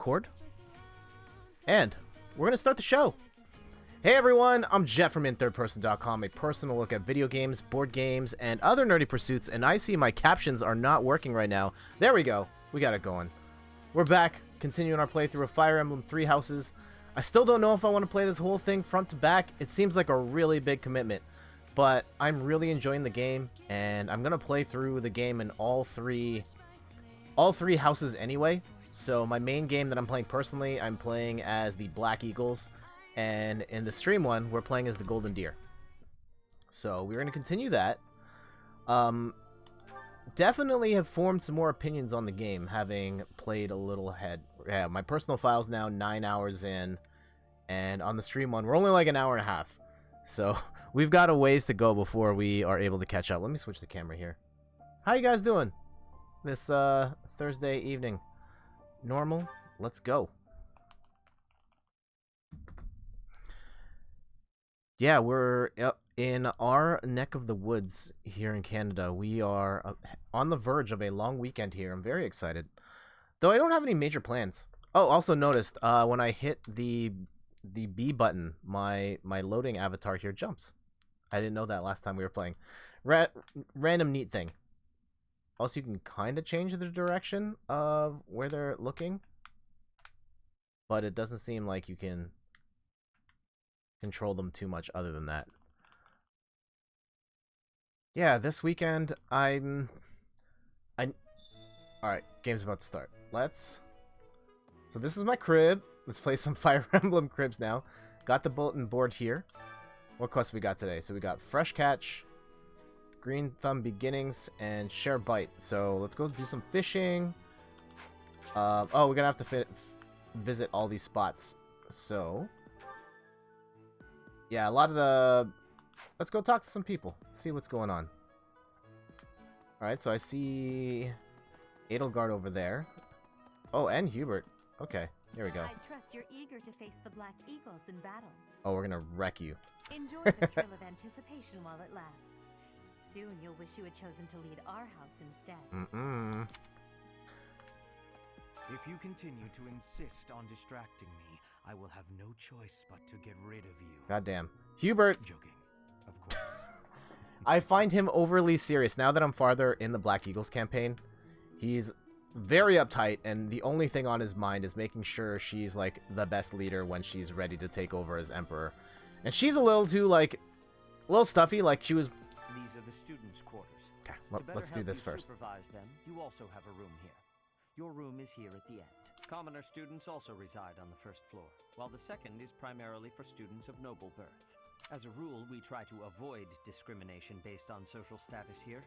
Cord. And we're going to start the show. Hey everyone, I'm Jet from InThirdPerson.com, a personal look at video games, board games, and other nerdy pursuits, and I see my captions are not working right now. There we go. We got it going. We're back, continuing our playthrough of Fire Emblem 3 Houses. I still don't know if I want to play this whole thing front to back. It seems like a really big commitment, but I'm really enjoying the game, and I'm going to play through the game in all three houses anyway. So my main game that I'm playing personally, I'm playing as the Black Eagles, and in the stream one, we're playing as the Golden Deer. So we're going to continue that. Definitely have formed some more opinions on the game, having played a little ahead. Yeah, my personal file's now 9 hours in, and on the stream one, we're only like an hour and a half. So we've got a ways to go before we are able to catch up. Let me switch the camera here. How you guys doing this Thursday evening? Normal? Let's go. Yeah, we're in our neck of the woods here in Canada. We are on the verge of a long weekend here. I'm very excited. Though I don't have any major plans. Oh, also noticed when I hit the B button, my loading avatar here jumps. I didn't know that last time we were playing. Random neat thing. Also, you can kind of change the direction of where they're looking. But it doesn't seem like you can control them too much other than that. Yeah, this weekend alright, game's about to start. So this is my crib. Let's play some Fire Emblem cribs now. Got the bulletin board here. What quests we got today? So we got Fresh Catch, Green Thumb Beginnings, and Share Bite. So let's go do some fishing. Oh, we're gonna have to visit all these spots. So yeah, a lot of the... Let's go talk to some people. See what's going on. Alright, so I see Edelgard over there. Oh, and Hubert. Okay, here we go. I trust you're eager to face the Black Eagles in battle. Oh, we're gonna wreck you. Enjoy the thrill of anticipation while it lasts. Soon you'll wish you had chosen to lead our house instead. If you continue to insist on distracting me, I will have no choice but to get rid of you. Goddamn. Hubert! Joking, of course. I find him overly serious. Now that I'm farther in the Black Eagles campaign, he's very uptight, and the only thing on his mind is making sure she's, like, the best leader when she's ready to take over as Emperor. And she's a little too, like, a little stuffy, like she was... These are the students' quarters. Okay, let's do this first. Supervise them, you also have a room here. Your room is here at the end. Commoner students also reside on the first floor, while the second is primarily for students of noble birth. As a rule, we try to avoid discrimination based on social status here,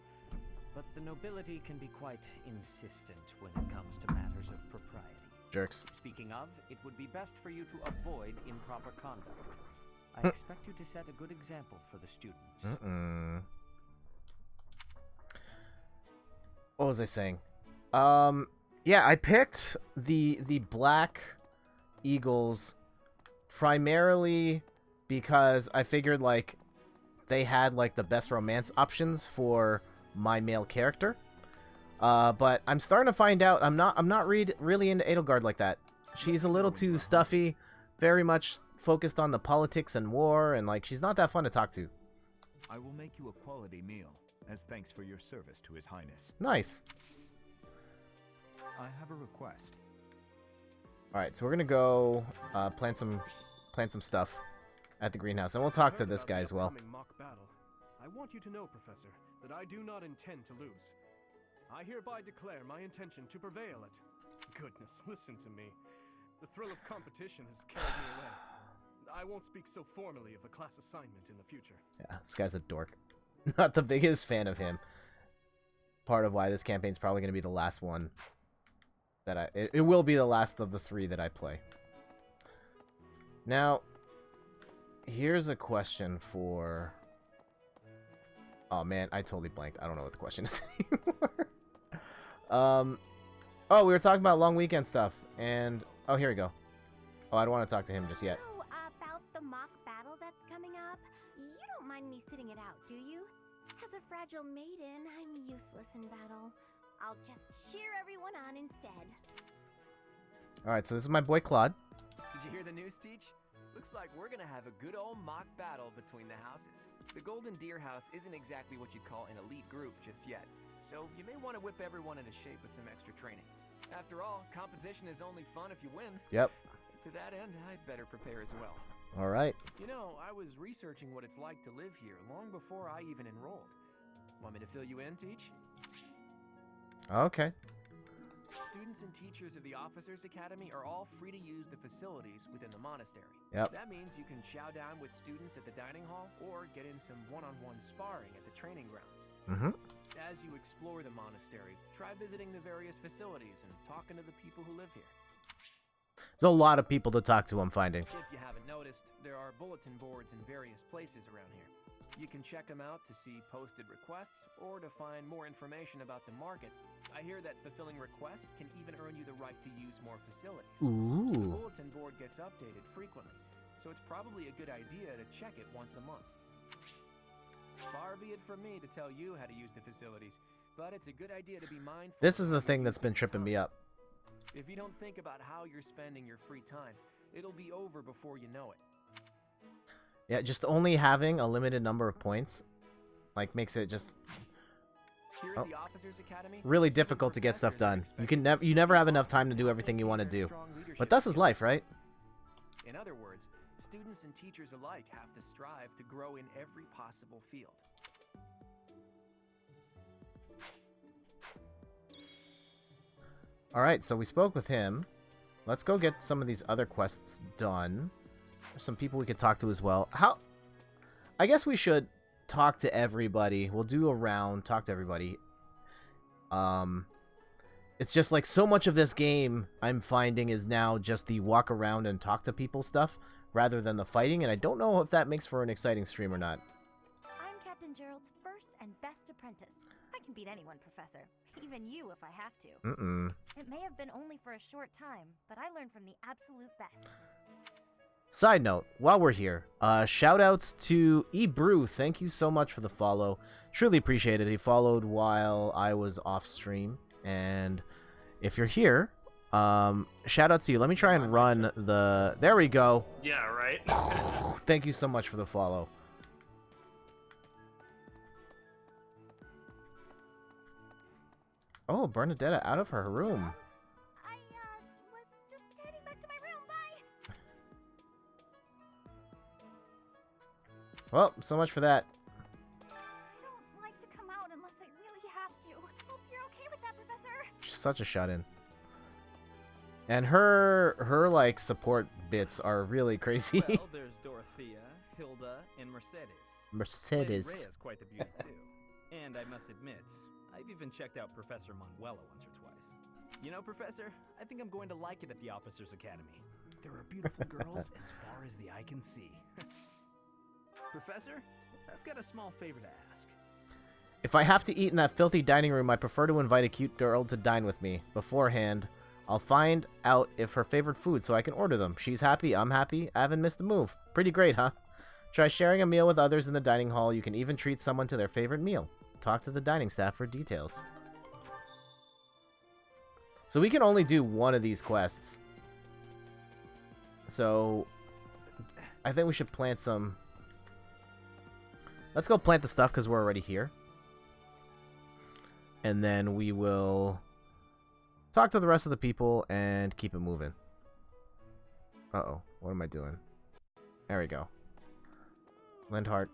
but the nobility can be quite insistent when it comes to matters of propriety. Jerks. Speaking of, it would be best for you to avoid improper conduct. I expect you to set a good example for the students. What was I saying? Yeah, I picked the Black Eagles primarily because I figured, like, they had, like, the best romance options for my male character. But I'm starting to find out I'm not really into Edelgard like that. She's a little too stuffy, very much focused on the politics and war, and, like, she's not that fun to talk to. I will make you a quality meal as thanks for your service to His Highness. Nice. I have a request. Alright, so we're gonna go plant some stuff at the greenhouse, and we'll talk to this guy as well. Mock battle. I want you to know, Professor, that I do not intend to lose. I hereby declare my intention to prevail at... Goodness, listen to me. The thrill of competition has carried me away. I won't speak so formally of a class assignment in the future. Yeah, this guy's a dork. Not the biggest fan of him. Part of why this campaign's probably gonna be the last one that it will be the last of the 3 that I play. Now, here's a question for... Oh man, I totally blanked. I don't know what the question is anymore. Oh, we were talking about long weekend stuff, and... Oh, here we go. Oh, I don't want to talk to him just yet. So, about the mock battle that's coming up, you don't mind me sitting it out, do you? As a fragile maiden, I'm useless in battle. I'll just cheer everyone on instead. Alright, so this is my boy Claude. Did you hear the news, Teach? Looks like we're gonna have a good old mock battle between the houses. The Golden Deer House isn't exactly what you'd call an elite group just yet, so you may want to whip everyone into shape with some extra training. After all, competition is only fun if you win. Yep. To that end, I'd better prepare as well. Alright. You know, I was researching what it's like to live here long before I even enrolled. Want me to fill you in, Teach? Okay. Students and teachers of the Officers Academy are all free to use the facilities within the monastery. Yep. That means you can chow down with students at the dining hall or get in some one-on-one sparring at the training grounds. Mm-hmm. As you explore the monastery, try visiting the various facilities and talking to the people who live here. There's a lot of people to talk to, I'm finding. If you haven't noticed, there are bulletin boards in various places around here. You can check them out to see posted requests or to find more information about the market. I hear that fulfilling requests can even earn you the right to use more facilities. Ooh. The bulletin board gets updated frequently, so it's probably a good idea to check it once a month. Far be it from me to tell you how to use the facilities, but it's a good idea to be mindful. This is the of how thing you that's use been your tripping me time. up. If you don't think about how you're spending your free time, it'll be over before you know it. Yeah, just only having a limited number of points, like, makes it just Here at the Officers Academy, really difficult to get stuff done. You never have enough time to do everything you want to do. But thus is life, right? In other words, students and teachers alike have to strive to grow in every possible field. Alright, so we spoke with him. Let's go get some of these other quests done. There's some people we could talk to as well. I guess we should talk to everybody. We'll do a round, talk to everybody. It's just like so much of this game I'm finding is now just the walk around and talk to people stuff rather than the fighting, and I don't know if that makes for an exciting stream or not. I'm Captain Gerald's first and best apprentice. I can beat anyone, Professor. Even you if I have to. Mm-mm. It may have been only for a short time, but I learned from the absolute best. Side note, while we're here, shoutouts to eBrew. Thank you so much for the follow. Truly appreciate it. He followed while I was off stream. And if you're here, shoutouts to you. Let me try and run the... There we go. Yeah, right? Thank you so much for the follow. Oh, Bernadetta out of her room. I, was just heading back to my room. Bye! Well, so much for that. I don't like to come out unless I really have to. Hope you're okay with that, Professor. She's such a shut-in. And her like support bits are really crazy. Well, there's Dorothea, Hilda, and Mercedes. Mercedes. And Rhea's quite the beauty too. And I must admit, I've even checked out Professor Manuela once or twice. You know, Professor, I think I'm going to like it at the Officers Academy. There are beautiful girls as far as the eye can see. Professor, I've got a small favor to ask. If I have to eat in that filthy dining room, I prefer to invite a cute girl to dine with me. Beforehand, I'll find out if her favorite food so I can order them. She's happy, I'm happy, I haven't missed a move. Pretty great, huh? Try sharing a meal with others in the dining hall. You can even treat someone to their favorite meal. Talk to the dining staff for details. So we can only do one of these quests. So I think we should plant some... Let's go plant the stuff because we're already here. And then we will talk to the rest of the people and keep it moving. Uh-oh. What am I doing? There we go. Lindhart.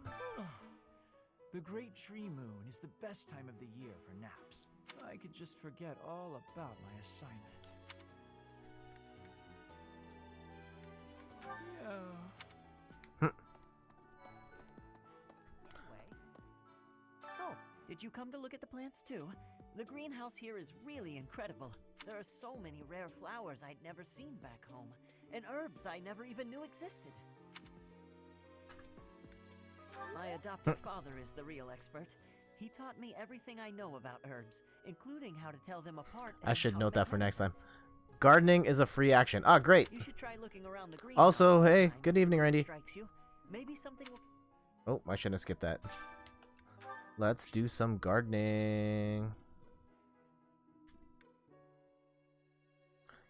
The great tree moon is the best time of the year for naps. I could just forget all about my assignment. Yeah. Oh, did you come to look at the plants too? The greenhouse here is really incredible. There are so many rare flowers I'd never seen back home, and herbs I never even knew existed. My adopted father is the real expert. He taught me everything I know about herbs, including how to tell them apart. I should how note to that for make next time. medicines. Gardening is a free action. Ah, great. You should try looking around the greenhouse Also, hey, sometime good if evening, it Randy. strikes you. Maybe something will... Oh, I shouldn't have skipped that. Let's do some gardening.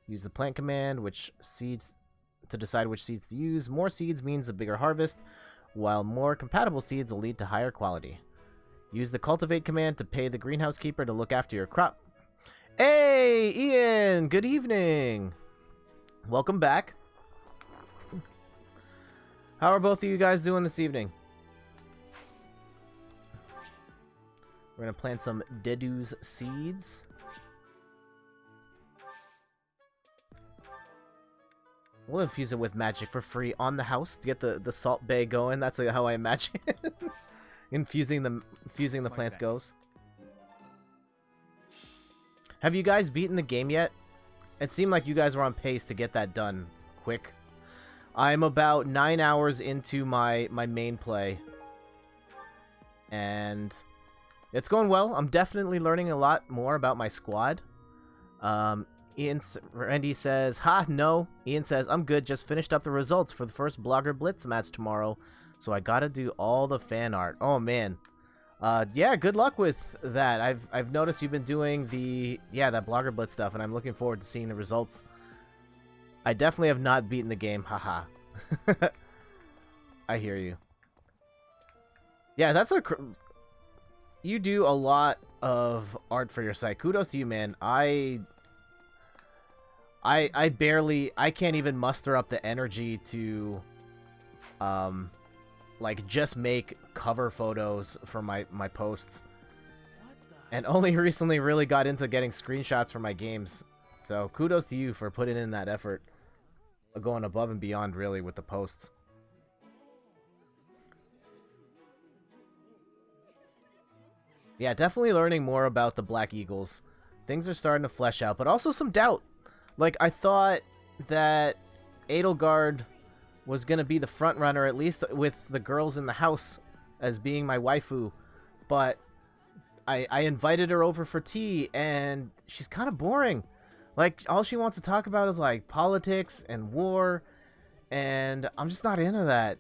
Use the plant command, which seeds to decide which seeds to use. More seeds means a bigger harvest, while more compatible seeds will lead to higher quality. Use the cultivate command to pay the greenhouse keeper to look after your crop. Hey, Ian! Good evening! Welcome back. How are both of you guys doing this evening? We're going to plant some Dedu's seeds. We'll infuse it with magic for free on the house to get the salt bay going. That's like how I imagine infusing the plants goes. Have you guys beaten the game yet? It seemed like you guys were on pace to get that done quick. I'm about 9 hours into my main play. And it's going well. I'm definitely learning a lot more about my squad. Randy says, ha, no. Ian says, I'm good. Just finished up the results for the first Blogger Blitz match tomorrow. So I gotta do all the fan art. Oh, man. Yeah, good luck with that. I've noticed you've been doing that Blogger Blitz stuff, and I'm looking forward to seeing the results. I definitely have not beaten the game. Haha. I hear you. Yeah, that's you do a lot of art for your site. Kudos to you, man. I can't even muster up the energy to like just make cover photos for my posts. And only recently really got into getting screenshots for my games. So kudos to you for putting in that effort. Going above and beyond really with the posts. Yeah, definitely learning more about the Black Eagles. Things are starting to flesh out, but also some doubt. Like, I thought that Edelgard was going to be the front runner, at least with the girls in the house as being my waifu. But I invited her over for tea, and she's kind of boring. Like, all she wants to talk about is, like, politics and war, and I'm just not into that.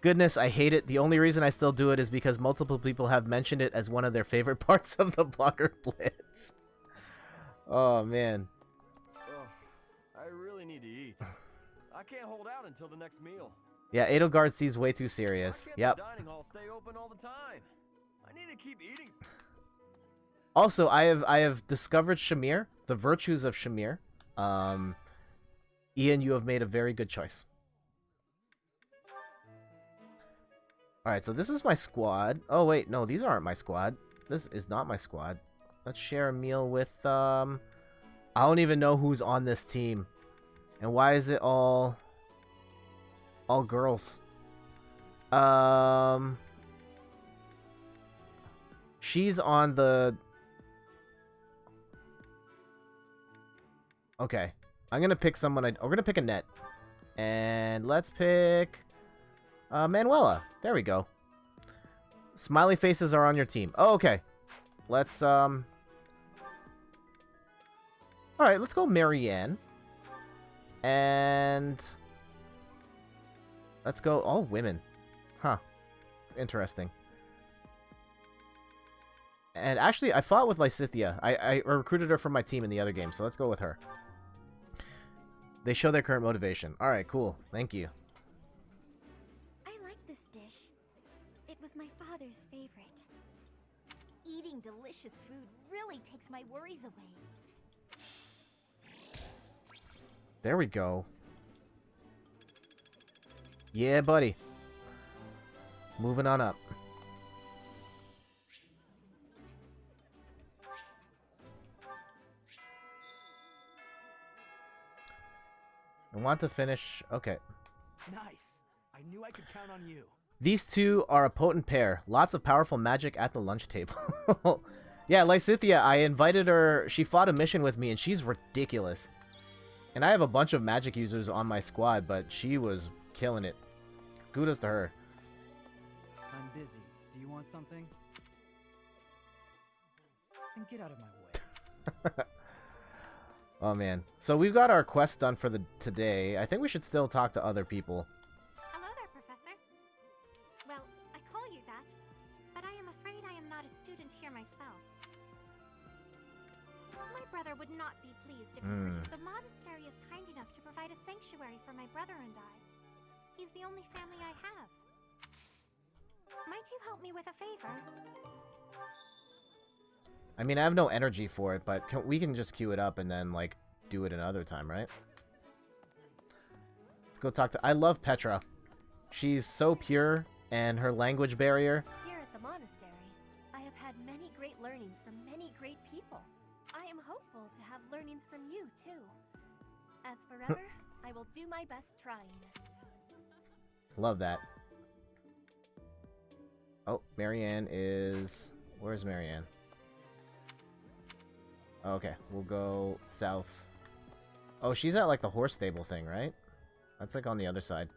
Goodness, I hate it. The only reason I still do it is because multiple people have mentioned it as one of their favorite parts of the Blogger Blitz. Oh, man. Ugh, I really need to eat. I can't hold out until the next meal. Yeah, Edelgard seems way too serious. Why can't Yep. the dining hall stay open all the time? I need to keep eating. Also, I have discovered Shamir, the virtues of Shamir. Ian, you have made a very good choice. Alright, so this is my squad. Oh, wait, no, these aren't my squad. This is not my squad. Let's share a meal with, I don't even know who's on this team. And why is it all girls? She's on the... Okay. I'm gonna pick someone. We're gonna pick a net. And let's pick... Manuela. There we go. Smiley faces are on your team. Oh, okay. Let's, Alright, let's go Marianne. And... let's go all women. Huh. Interesting. And actually, I fought with Lysithia. I recruited her from my team in the other game, so let's go with her. They show their current motivation. Alright, cool. Thank you. I like this dish. It was my father's favorite. Eating delicious food really takes my worries away. There we go. Yeah, buddy. Moving on up. I want to finish... Okay. Nice. I knew I could count on you. These two are a potent pair. Lots of powerful magic at the lunch table. Yeah, Lysithia, I invited her. She fought a mission with me, and she's ridiculous. And I have a bunch of magic users on my squad, but she was killing it. Kudos to her. I'm busy. Do you want something? Then get out of my way. Oh, man. So we've got our quest done for today. I think we should still talk to other people. Hello there, Professor. Well, I call you that, but I am afraid I am not a student here myself. My brother would not be pleased if you heard it. The monastery is kind enough to provide a sanctuary for my brother and I. He's the only family I have. Might you help me with a favor? I mean, I have no energy for it, but we can just queue it up and then, like, do it another time, right? Let's go talk to... I love Petra. She's so pure, and her language barrier... Here at the monastery, I have had many great learnings from many great people. I am hopeful to have learnings from you, too. As forever, I will do my best trying. Love that. Oh, Marianne is... Where's Marianne? Oh, okay, we'll go south. Oh, she's at, like, the horse stable thing, right? That's, like, on the other side.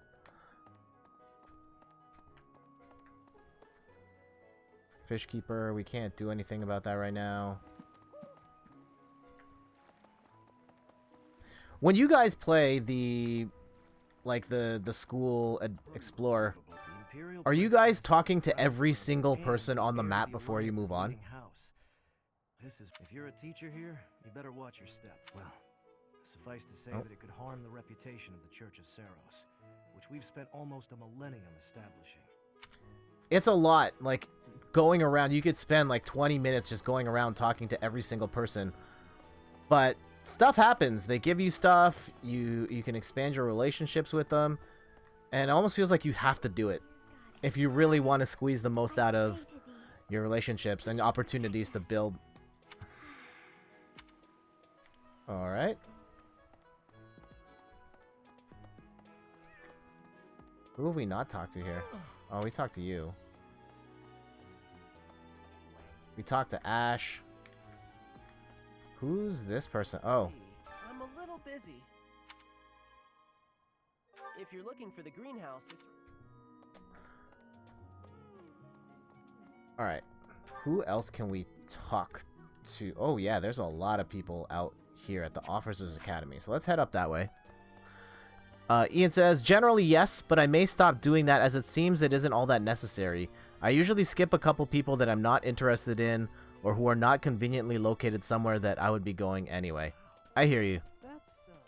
Fishkeeper, we can't do anything about that right now. When you guys play the... like, the school explorer, are you guys talking to every single person on the map before you move on? This is, if you're a teacher here, you better watch your step. Well, suffice to say that it could harm the reputation of the Church of Saros, which we've spent almost a millennium establishing. It's a lot. Like, going around, you could spend like 20 minutes just going around talking to every single person. But stuff happens. They give you stuff. You can expand your relationships with them. And it almost feels like you have to do it if you really want to squeeze the most out of your relationships and opportunities to build. Alright. Who have we not talked to here? Oh, we talked to you. We talked to Ash. Who's this person? Oh. I'm a little busy. If you're looking for the greenhouse, it's... Alright. Who else can we talk to? Oh, yeah, there's a lot of people out here at the Officers Academy. So let's head up that way. Ian says, generally yes, but I may stop doing that as it seems it isn't all that necessary. I usually skip a couple people that I'm not interested in or who are not conveniently located somewhere that I would be going anyway. I hear you.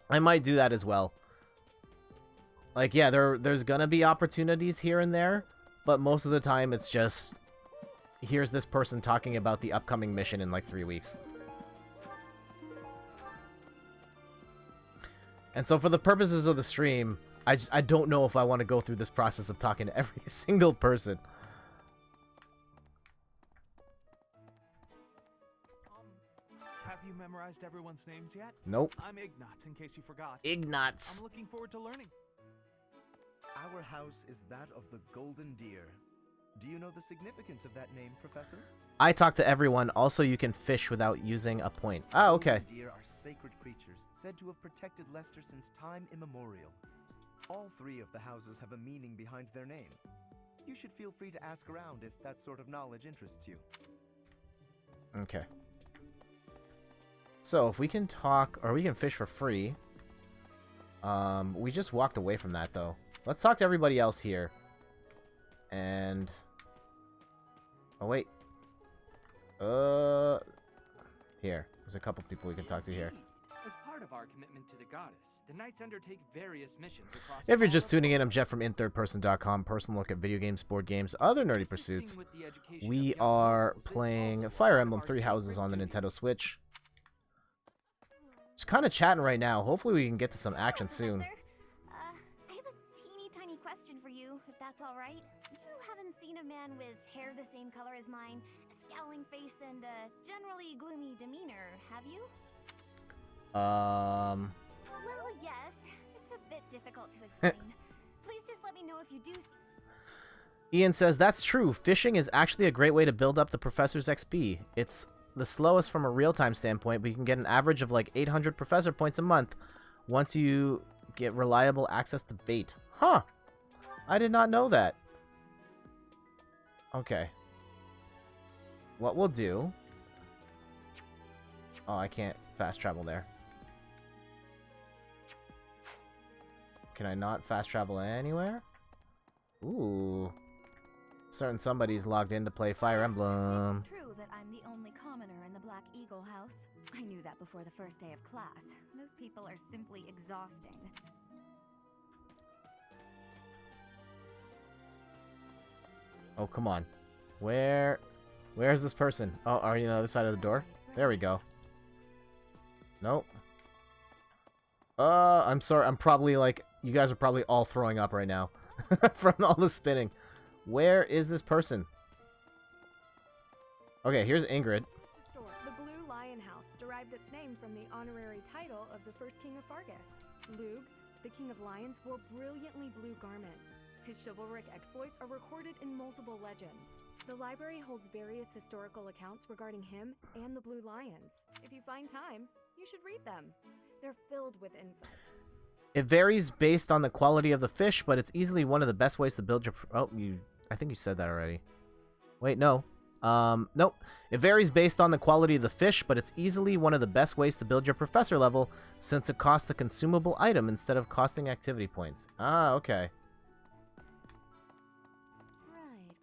I might do that as well. Like, yeah, there's gonna be opportunities here and there, but most of the time it's just, here's this person talking about the upcoming mission in like 3 weeks. And so for the purposes of the stream, I don't know if I want to go through this process of talking to every single person. Have you memorized everyone's names yet? Nope. I'm Ignatz, in case you forgot. Ignatz. I'm looking forward to learning. Our house is that of the Golden Deer. Do you know the significance of that name, Professor? I talk to everyone. Also, you can fish without using a point. Oh, okay. Golden deer are sacred creatures, said to have protected Leicester since time immemorial. All three of the houses have a meaning behind their name. You should feel free to ask around if that sort of knowledge interests you. Okay. So, if we can talk, or we can fish for free. We just walked away from that, though. Let's talk to everybody else here. And... oh, wait. Here. There's a couple people we can talk to here. As part of our commitment to the goddess, the Knights undertake various missions across... If you're just tuning in, I'm Jeff from inthirdperson.com. Personal look at video games, board games, other nerdy pursuits. We are playing Fire Emblem 3 Houses on the Nintendo Switch. Just kind of chatting right now. Hopefully we can get to some action soon. I have a teeny tiny question for you, if that's all right. You haven't seen a man with hair the same color as mine, a scowling face, and a generally gloomy demeanor, have you? Well, yes. It's a bit difficult to explain. Please just let me know if you do see... Ian says, that's true. Fishing is actually a great way to build up the professor's XP. It's the slowest from a real-time standpoint, but you can get an average of like 800 professor points a month once you get reliable access to bait. Huh. I did not know that. Okay. What we'll do... oh, I can't fast travel there. Can I not fast travel anywhere? Ooh. Certain somebody's logged in to play Fire Emblem. It's true that I'm the only commoner in the Black Black Eagle House. I knew that before the first day of class. Those people are simply exhausting. Oh, come on. Where's this person? Oh, are you on the other side of the door? There we go. Nope. I'm sorry. I'm probably like, you guys are probably all throwing up right now from all the spinning. Where is this person? Okay, here's Ingrid. The Blue Lion House derived its name from the honorary title of the first king of Fargus. Lug, the king of lions, wore brilliantly blue garments. His chivalric exploits are recorded in multiple legends. The library holds various historical accounts regarding him and the Blue Lions. If you find time, you should read them. They're filled with insights. It varies based on the quality of the fish, but it's easily one of the best ways to build your... Oh, I think you said that already. Wait, no. Nope. It varies based on the quality of the fish, but it's easily one of the best ways to build your professor level, since it costs a consumable item instead of costing activity points. Ah, okay.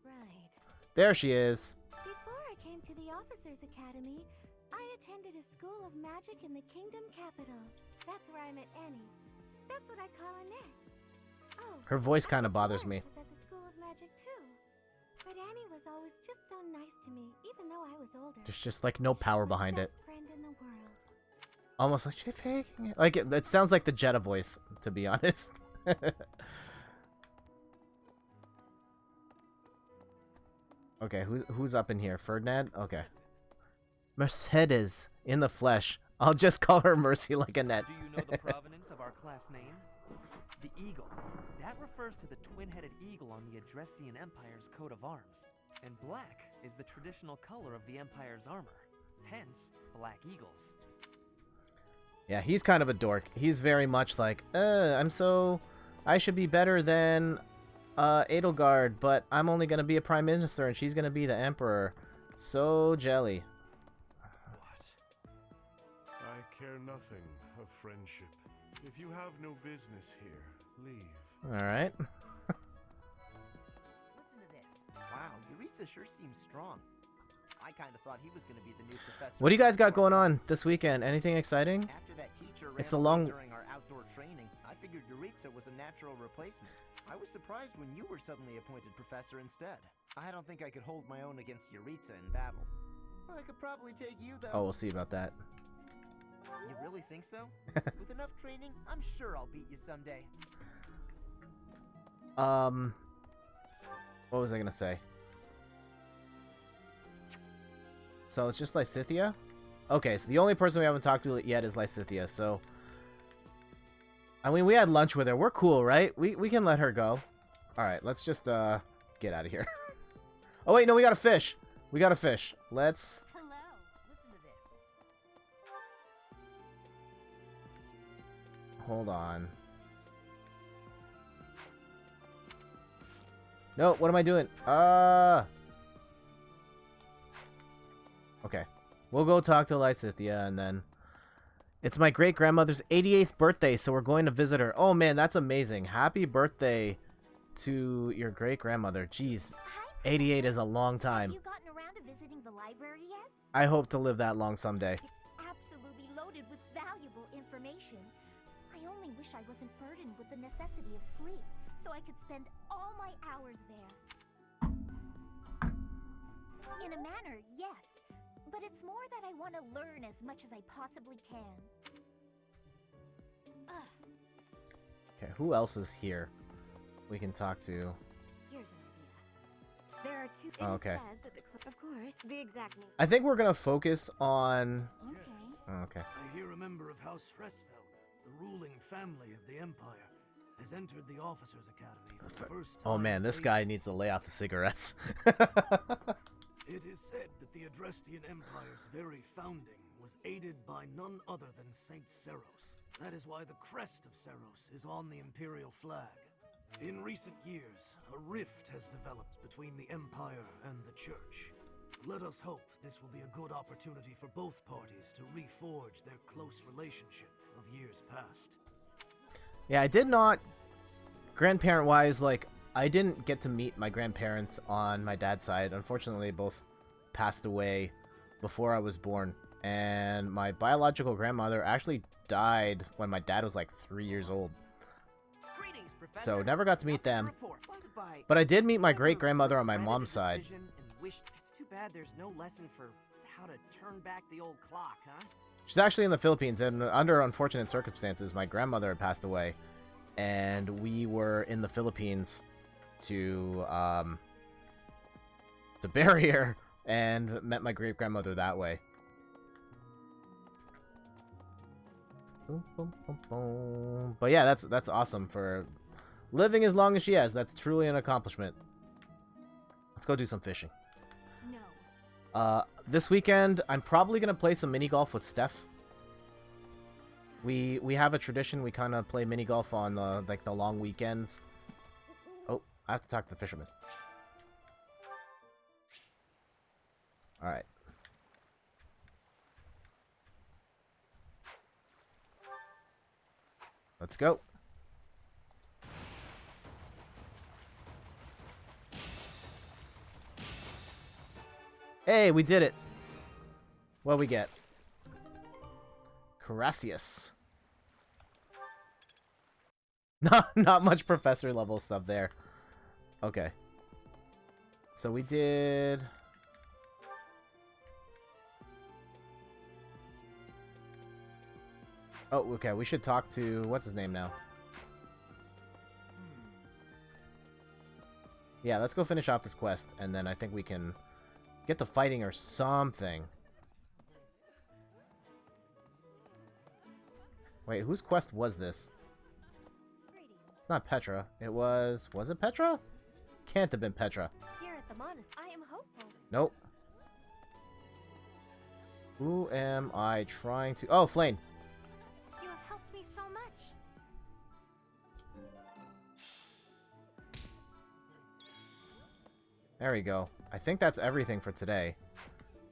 Right. There she is. Before I came to the Officers Academy, I attended a school of magic in the Kingdom Capital. That's where I met Annie. That's what I call Annette. Oh, Her voice kind of bothers me. was at the School of Magic too. But Annie was always just so nice to me, even though I was older. There's just like no power behind it. Best friend in the world. Almost like she's faking it. Like it sounds like the Jetta voice, to be honest. Okay, who's up in here? Ferdinand? Okay. Mercedes in the flesh. I'll just call her Mercy like Annette. Do you know the provenance of our class name? The eagle. That refers to the twin-headed eagle on the Adrestian Empire's coat of arms. And black is the traditional color of the Empire's armor. Hence, black eagles. Yeah, he's kind of a dork. He's very much like, I should be better than Edelgard, but I'm only gonna be a prime minister and she's gonna be the emperor. So jelly. What? I care nothing of friendship. If you have no business here, leave. Alright. Listen to this. Wow, Yuritsa sure seems strong. I kind of thought he was going to be the new professor. What do you guys got going on this weekend? Anything exciting? After that teacher It's ran the long... away during our outdoor training, I figured Yuritsa was a natural replacement. I was surprised when you were suddenly appointed professor instead. I don't think I could hold my own against Yuritsa in battle. I could probably take you, though. Oh, we'll see about that. You really think so? With enough training, I'm sure I'll beat you someday. What was I gonna say? So it's just Lysithea? Okay, so the only person we haven't talked to yet is Lysithea, so... I mean, we had lunch with her. We're cool, right? We can let her go. Alright, let's just, get out of here. Oh, wait, no, we got a fish. We got a fish. Let's... Hello, listen to this. Hold on. No, what am I doing? Okay. We'll go talk to Lysithea, and then... It's my great-grandmother's 88th birthday, so we're going to visit her. Oh, man, that's amazing. Happy birthday to your great-grandmother. Jeez, 88 is a long time. Have you gotten around to visiting the library yet? I hope to live that long someday. It's absolutely loaded with valuable information. I only wish I wasn't burdened with the necessity of sleep, so I could spend all my hours there. In a manner, yes. But it's more that I want to learn as much as I possibly can. Okay, who else is here we can talk to? Here's an idea. There are two. It Oh, is okay. said that of course, the exact name. I think we're going to focus on... Okay. I hear a member of House Fresfeld, the ruling family of the Empire, has entered the Officers Academy for the first time. Oh man, this guy needs to lay off the cigarettes. It is said that the Adrestian Empire's very founding was aided by none other than Saint Seros. That is why the crest of Seros is on the Imperial flag. In recent years, a rift has developed between the Empire and the Church. Let us hope this will be a good opportunity for both parties to reforge their close relationship of years past. Yeah, I did not... Grandparent-wise, like... I didn't get to meet my grandparents on my dad's side. Unfortunately, they both passed away before I was born. And my biological grandmother actually died when my dad was like 3 years old. So never got to meet them. But I did meet my great-grandmother on my mom's side. It's too bad there's no lesson for how to turn back the old clock, huh? She's actually in the Philippines, and under unfortunate circumstances, my grandmother had passed away. And we were in the Philippines to bury her, and met my great-grandmother that way. Boom, boom, boom, boom. But yeah, that's awesome for living as long as she has. That's truly an accomplishment. Let's go do some fishing. No. This weekend, I'm probably gonna play some mini golf with Steph. We have a tradition. We kind of play mini golf on like the long weekends. Oh, I have to talk to the fisherman. All right. Let's go. Hey, we did it. What we get? Carassius. Not much professor level stuff there. Okay. So we did... Oh, okay, we should talk to... What's his name now? Yeah, let's go finish off this quest, and then I think we can get to fighting or something. Wait, whose quest was this? It's not Petra. It was... Was it Petra? Can't have been Petra. Here at the monastery, I am hopeful. Nope. Who am I trying to... Oh, Flame. You have helped me so much. There we go. I think that's everything for today.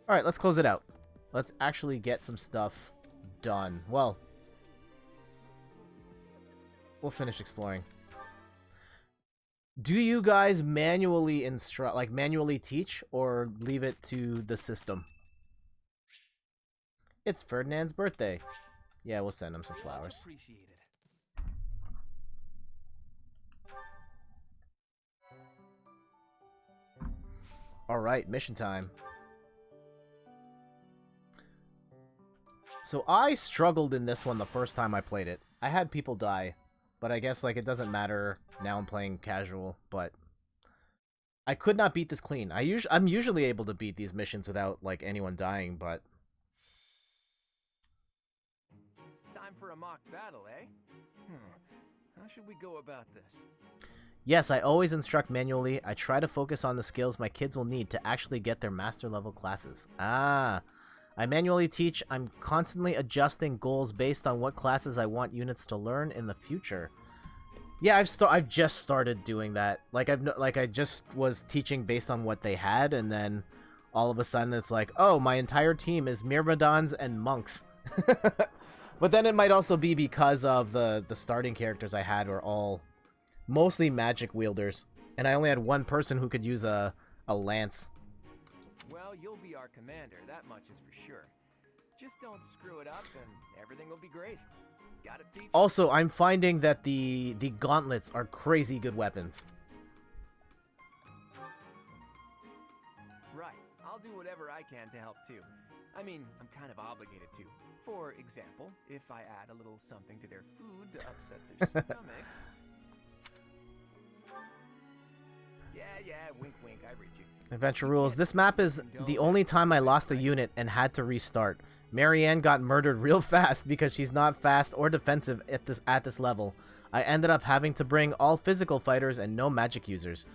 Alright, let's close it out. Let's actually get some stuff done. Well, we'll finish exploring. Do you guys manually instruct, like manually teach, or leave it to the system? It's Ferdinand's birthday. Yeah, we'll send him some flowers. Alright, mission time. So I struggled in this one the first time I played it. I had people die, but I guess like it doesn't matter. Now I'm playing casual, but I could not beat this clean. I'm usually able to beat these missions without like anyone dying, but Time for a mock battle, eh? How should we go about this? yes, I always instruct manually. I try to focus on the skills my kids will need to actually get their master level classes. Ah, I manually teach. I'm constantly adjusting goals based on what classes I want units to learn in the future. Yeah, I've just started doing that. Like I just was teaching based on what they had, and then all of a sudden it's like, oh, my entire team is Myrmidons and monks. But then it might also be because of the starting characters I had were all mostly magic wielders, and I only had one person who could use a lance. Well, you'll be our commander, that much is for sure. Just don't screw it up and everything will be great. Gotta teach. Also, I'm finding that the gauntlets are crazy good weapons. Right, I'll do whatever I can to help too. I mean, I'm kind of obligated to. For example, if I add a little something to their food to upset their stomachs... Yeah, wink, wink, I read you. Adventure rules. This map is the only time I lost a unit and had to restart. Marianne got murdered real fast because she's not fast or defensive at this level. I ended up having to bring all physical fighters and no magic users.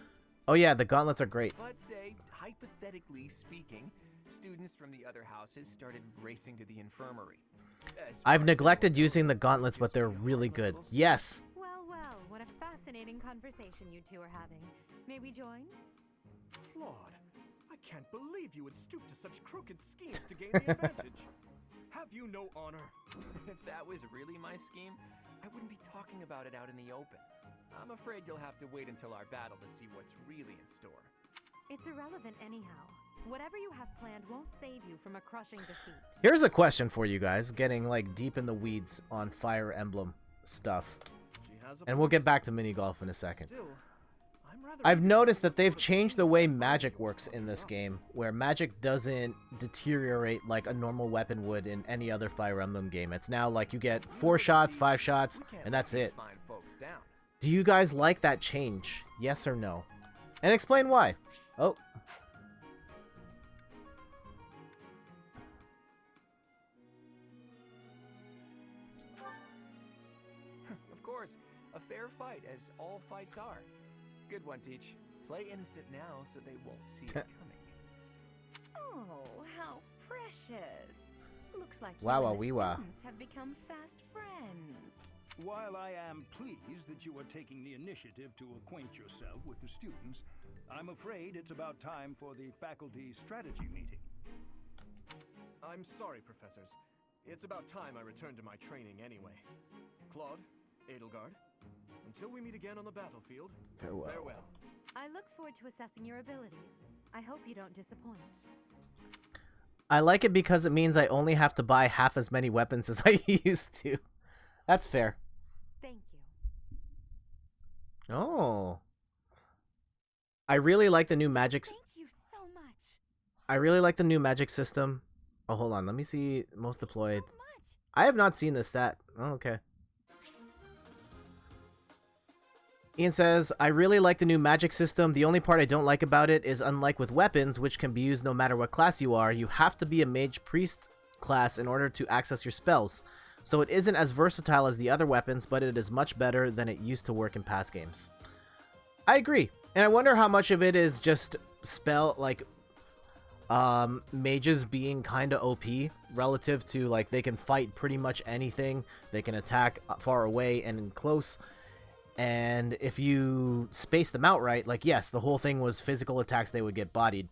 Oh yeah, the gauntlets are great. But say, hypothetically speaking, students from the other houses started racing to the infirmary. I've neglected using the gauntlets, but they're really good. Yes. Well, what a fascinating conversation you two are having. May we join? Claude, I can't believe you would stoop to such crooked schemes to gain the advantage. Have you no honor? If that was really my scheme, I wouldn't be talking about it out in the open. I'm afraid you'll have to wait until our battle to see what's really in store. It's irrelevant anyhow. Whatever you have planned won't save you from a crushing defeat. Here's a question for you guys, getting like deep in the weeds on Fire Emblem stuff. And we'll get back to mini golf in a second. I've noticed that they've changed the way magic works in this game, where magic doesn't deteriorate like a normal weapon would in any other Fire Emblem game. It's now like you get 4 shots, 5 shots, and that's it. Do you guys like that change? Yes or no? And explain why. Oh. Of course, a fair fight, as all fights are. Good one, Teach. Play innocent now so they won't see it coming. Oh, how precious. Looks like you Wow, and the wee-wah. students have become fast friends. While I am pleased that you are taking the initiative to acquaint yourself with the students, I'm afraid it's about time for the faculty strategy meeting. I'm sorry, professors. It's about time I returned to my training anyway. Claude, Edelgard, until we meet again on the battlefield, farewell. I look forward to assessing your abilities. I hope you don't disappoint. I like it because it means I only have to buy half as many weapons as I used to. That's fair. Thank you. Oh. I really like the new magic. Thank you so much. I really like the new magic system. Oh, hold on. Let me see most deployed. I have not seen this stat. Oh, okay. Ian says, I really like the new magic system. The only part I don't like about it is, unlike with weapons, which can be used no matter what class you are, you have to be a mage priest class in order to access your spells. So it isn't as versatile as the other weapons, but it is much better than it used to work in past games. I agree. And I wonder how much of it is just mages being kind of OP relative to, like, they can fight pretty much anything. They can attack far away and in close. And if you space them out right, like, yes, the whole thing was physical attacks, they would get bodied.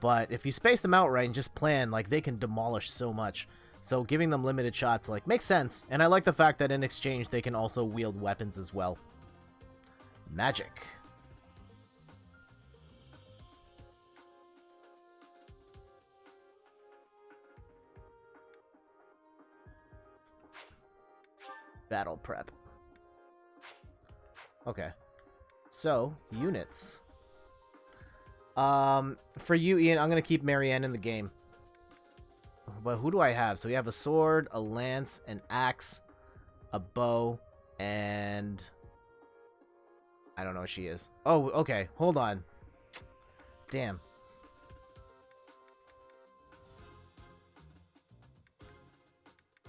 But if you space them out right and just plan, like, they can demolish so much. So giving them limited shots, like, makes sense. And I like the fact that in exchange, they can also wield weapons as well. Magic. Battle prep. Okay. So, units. For you, Ian, I'm going to keep Marianne in the game. But who do I have? So we have a sword, a lance, an axe, a bow, and... I don't know what she is. Oh, okay. Hold on. Damn.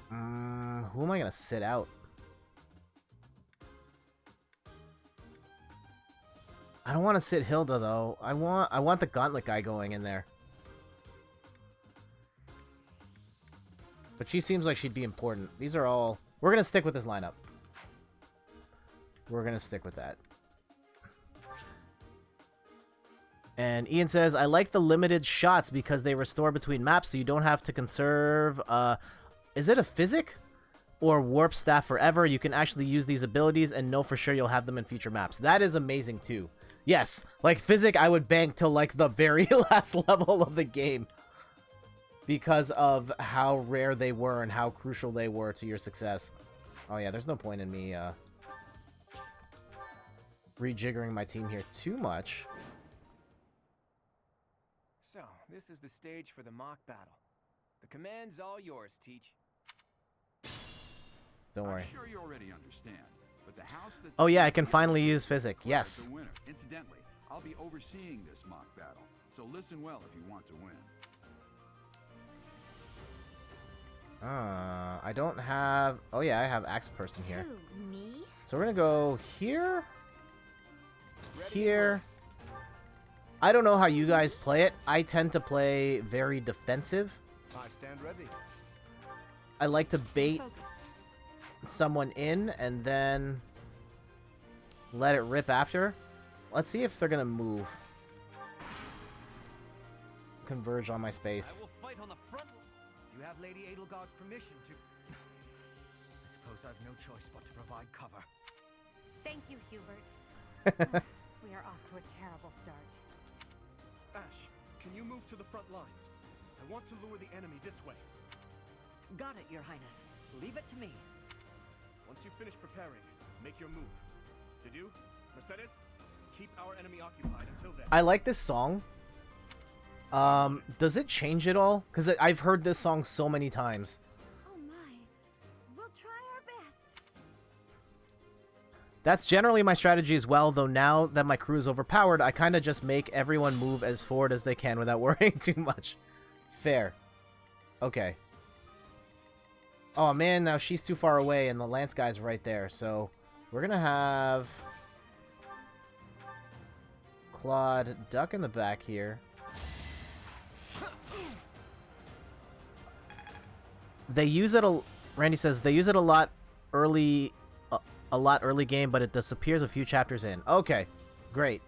Who am I going to sit out? I don't want to sit Hilda, though. I want the gauntlet guy going in there. But she seems like she'd be important. These are all... We're going to stick with this lineup. We're going to stick with that. And Ian says, I like the limited shots because they restore between maps, so you don't have to conserve... Is it a physic? Or warp staff forever. You can actually use these abilities and know for sure you'll have them in future maps. That is amazing, too. Yes, like physic, I would bank till like the very last level of the game because of how rare they were and how crucial they were to your success. Oh yeah, there's no point in me rejiggering my team here too much. So, this is the stage for the mock battle. The command's all yours, Teach. Don't worry. I'm sure you already understand. But the house that oh yeah, I can finally use physic. Yes. The winner. Incidentally, I'll be overseeing this mock battle, so listen well if you want to win. I don't have... Oh yeah, I have axe person here. Who, me? So we're gonna go here. Here. I don't know how you guys play it. I tend to play very defensive. I stand ready. I like to bait someone in and then let it rip after. Let's see if they're gonna move. Converge on my space. I will fight on the front. Do you have Lady Edelgard's permission to... I suppose I've no choice but to provide cover. Thank you, Hubert. We are off to a terrible start. Ash, can you move to the front lines? I want to lure the enemy this way. Got it, Your Highness. Leave it to me. Once you finish preparing, make your move. Did you? Mercedes? Keep our enemy occupied until then. I like this song. Does it change at all? Because I've heard this song so many times. Oh my. We'll try our best. That's generally my strategy as well, though now that my crew is overpowered, I kind of just make everyone move as forward as they can without worrying too much. Fair. Okay. Oh man, now she's too far away and the lance guy's right there, so we're gonna have Claude duck in the back here. They use it Randy says they use it a lot early game, but it disappears a few chapters in. Okay, great.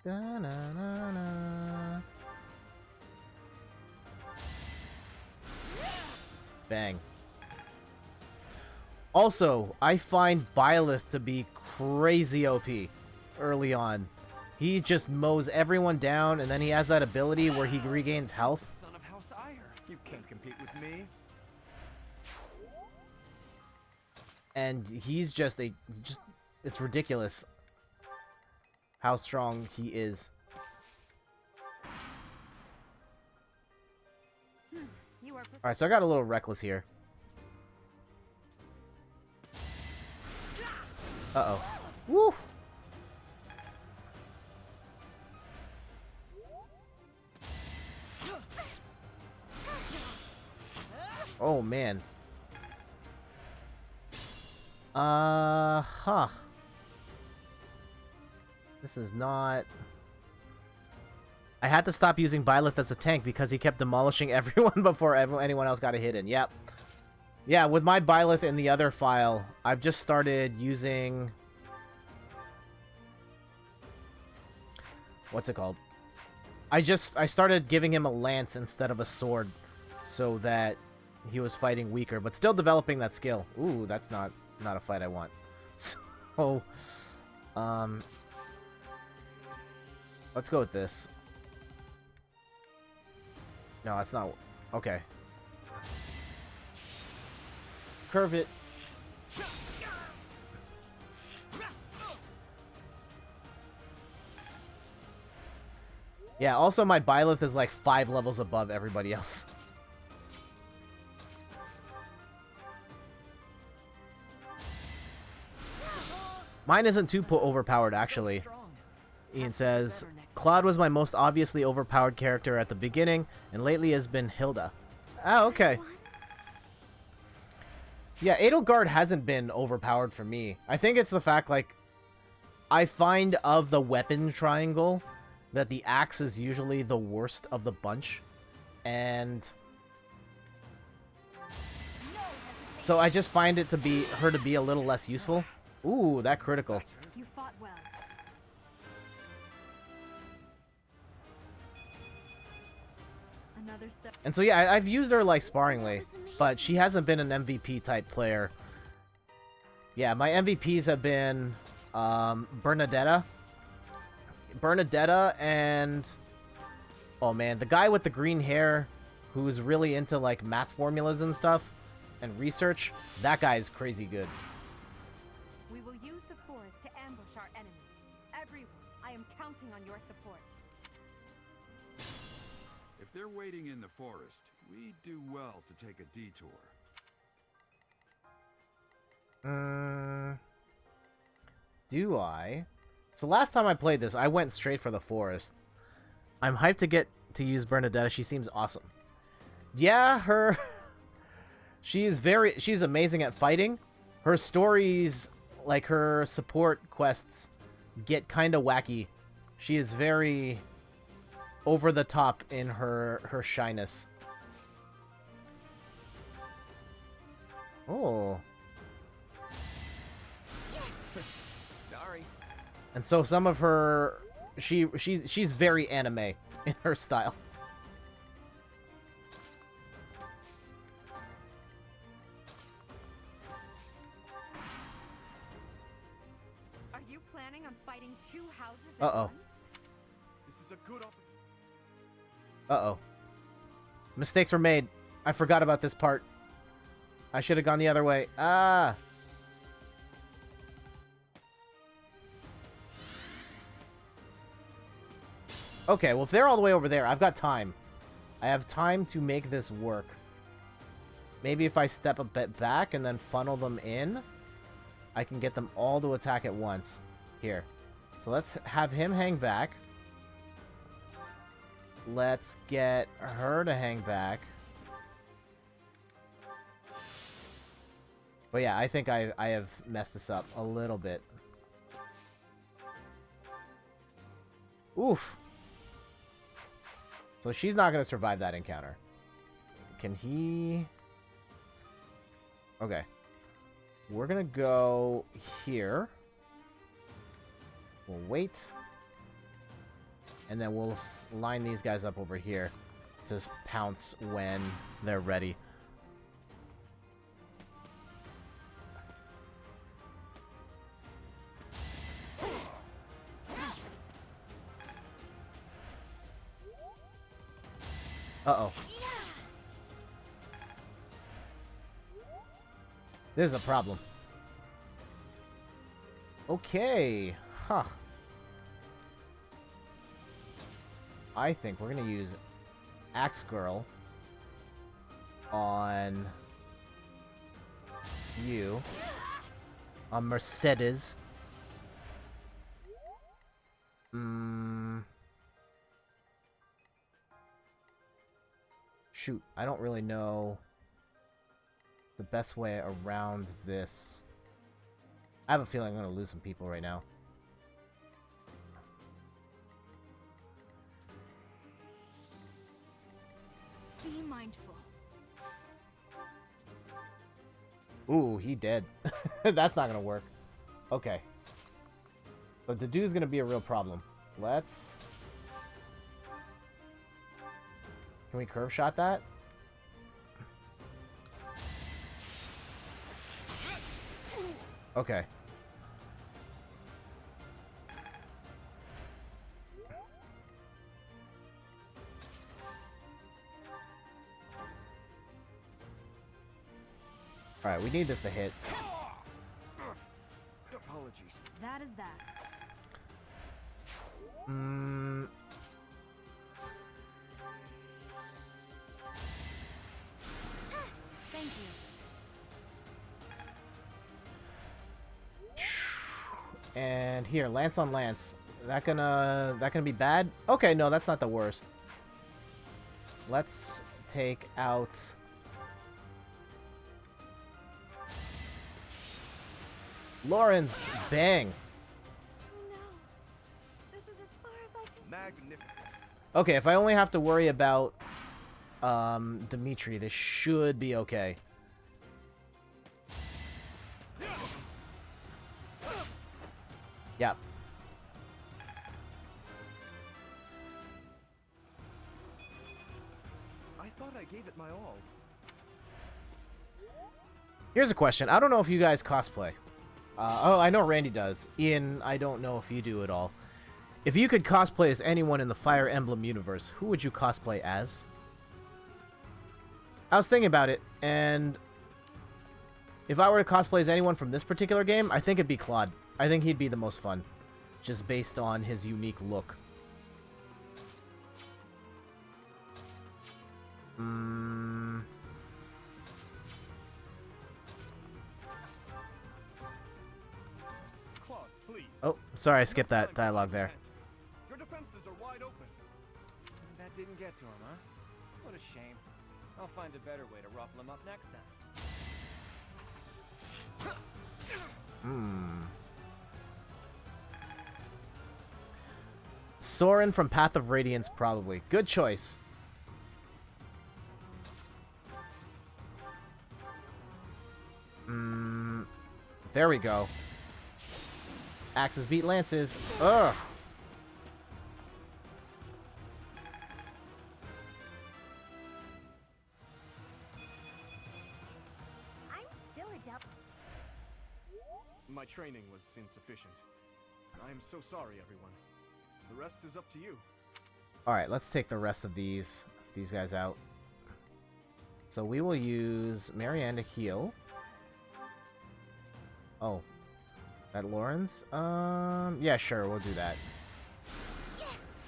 Da-na-na-na. Bang. Also, I find Byleth to be crazy OP early on. He just mows everyone down, and then he has that ability where he regains health. Son of House Ire. You can't compete with me. And he's just it's ridiculous how strong he is. Alright, so I got a little reckless here. Uh-oh. Woo! Oh, man. Huh. This is not... I had to stop using Byleth as a tank because he kept demolishing everyone before anyone else got a hit in. Yep. Yeah, with my Byleth in the other file, I've just started using... What's it called? I started giving him a lance instead of a sword so that he was fighting weaker, but still developing that skill. Ooh, that's not a fight I want. So, let's go with this. No, that's not... Okay. Curve it. Yeah, also my Byleth is like 5 levels above everybody else. Mine isn't too overpowered, actually. Ian says, Claude was my most obviously overpowered character at the beginning, and lately has been Hilda. Oh, okay. Yeah, Edelgard hasn't been overpowered for me. I think it's the fact, like, I find of the weapon triangle that the axe is usually the worst of the bunch. And so I just find it to be her to be a little less useful. Ooh, that critical. You fought well. Another step. And so yeah, I've used her like sparingly, but she hasn't been an MVP type player. Yeah, my MVPs have been Bernadetta and oh man, the guy with the green hair who's really into like math formulas and stuff and research. That guy is crazy good. We will use the forest to ambush our enemy. Everyone, I am counting on your support. If they're waiting in the forest, we do well to take a detour. Do I? So last time I played this, I went straight for the forest. I'm hyped to get to use Bernadetta. She seems awesome. Yeah, she's amazing at fighting. Her stories, like her support quests, get kind of wacky. She is very over the top in her shyness. Oh. Sorry. And so some of her she's very anime in her style. Are you planning on fighting two houses at Uh-oh. once? is a good Uh-oh. Mistakes were made. I forgot about this part. I should have gone the other way. Ah! Okay, well, if they're all the way over there, I've got time. I have time to make this work. Maybe if I step a bit back and then funnel them in, I can get them all to attack at once. Here. So let's have him hang back. Let's get her to hang back. But yeah, I think I have messed this up a little bit. Oof. So she's not going to survive that encounter. Can he... Okay. We're going to go here. We'll wait. And then we'll line these guys up over here to just pounce when they're ready. Uh-oh. This is a problem. Okay. Huh. I think we're going to use Axe Girl on you. On Mercedes. Shoot, I don't really know the best way around this. I have a feeling I'm going to lose some people right now. Be mindful. Ooh, he dead. That's not going to work. Okay. But the dude's going to be a real problem. Let's... Can we curve shot that? Okay. Alright, we need this to hit. Apologies. That is that. Thank you. And here, lance on lance. That gonna be bad? Okay, no, that's not the worst. Let's take out Lawrence. Bang. This is as far as I can. Magnificent. Okay, if I only have to worry about Dimitri, this should be okay. Yep. I thought I gave it my all. Here's a question. I don't know if you guys cosplay. Oh, I know Randy does. Ian, I don't know if you do at all. If you could cosplay as anyone in the Fire Emblem universe, who would you cosplay as? I was thinking about it, and if I were to cosplay as anyone from this particular game, I think it'd be Claude. I think he'd be the most fun, just based on his unique look. Claude, please. Oh, sorry, I skipped that dialogue there. Your defenses are wide open. That didn't get to him, huh? What a shame. I'll find a better way to ruffle him up next time. Soren from Path of Radiance, probably. Good choice. There we go. Axes beat lances. Ugh. I'm still a doubt. My training was insufficient. I am so sorry, everyone. The rest is up to you. Alright, let's take the rest of these guys out. So we will use Marianne to heal. Oh. That Lauren's? Yeah, sure, we'll do that.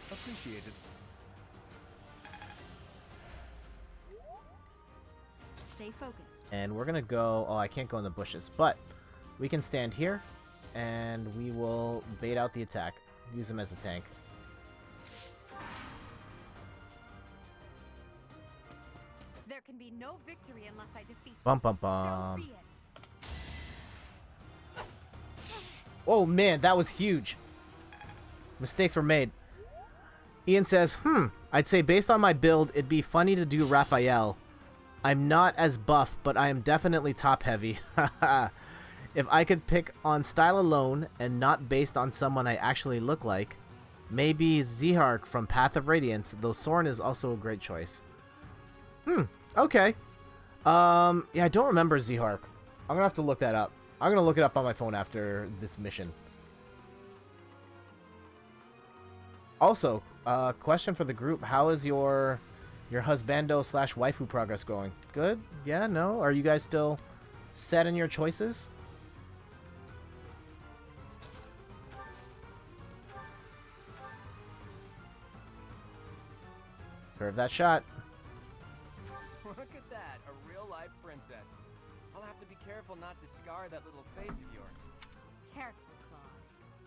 Appreciated. Stay focused. And we're gonna go... Oh, I can't go in the bushes, but we can stand here, and we will bait out the attack. Use him as a tank. There can be no victory unless I defeat Bum bum So bum. be it. Oh man, that was huge. Mistakes were made. Ian says, I'd say based on my build, it'd be funny to do Raphael. I'm not as buff, but I am definitely top heavy. If I could pick on style alone and not based on someone I actually look like, maybe Zihark from Path of Radiance, though Soren is also a great choice. Okay. Yeah, I don't remember Zihark. I'm gonna have to look that up. I'm gonna look it up on my phone after this mission. Also, question for the group: how is your husbando / waifu progress going? Good? Yeah? No? Are you guys still set in your choices? Curve that shot. Look at that, a real-life princess. I'll have to be careful not to scar that little face of yours. Careful, Claude.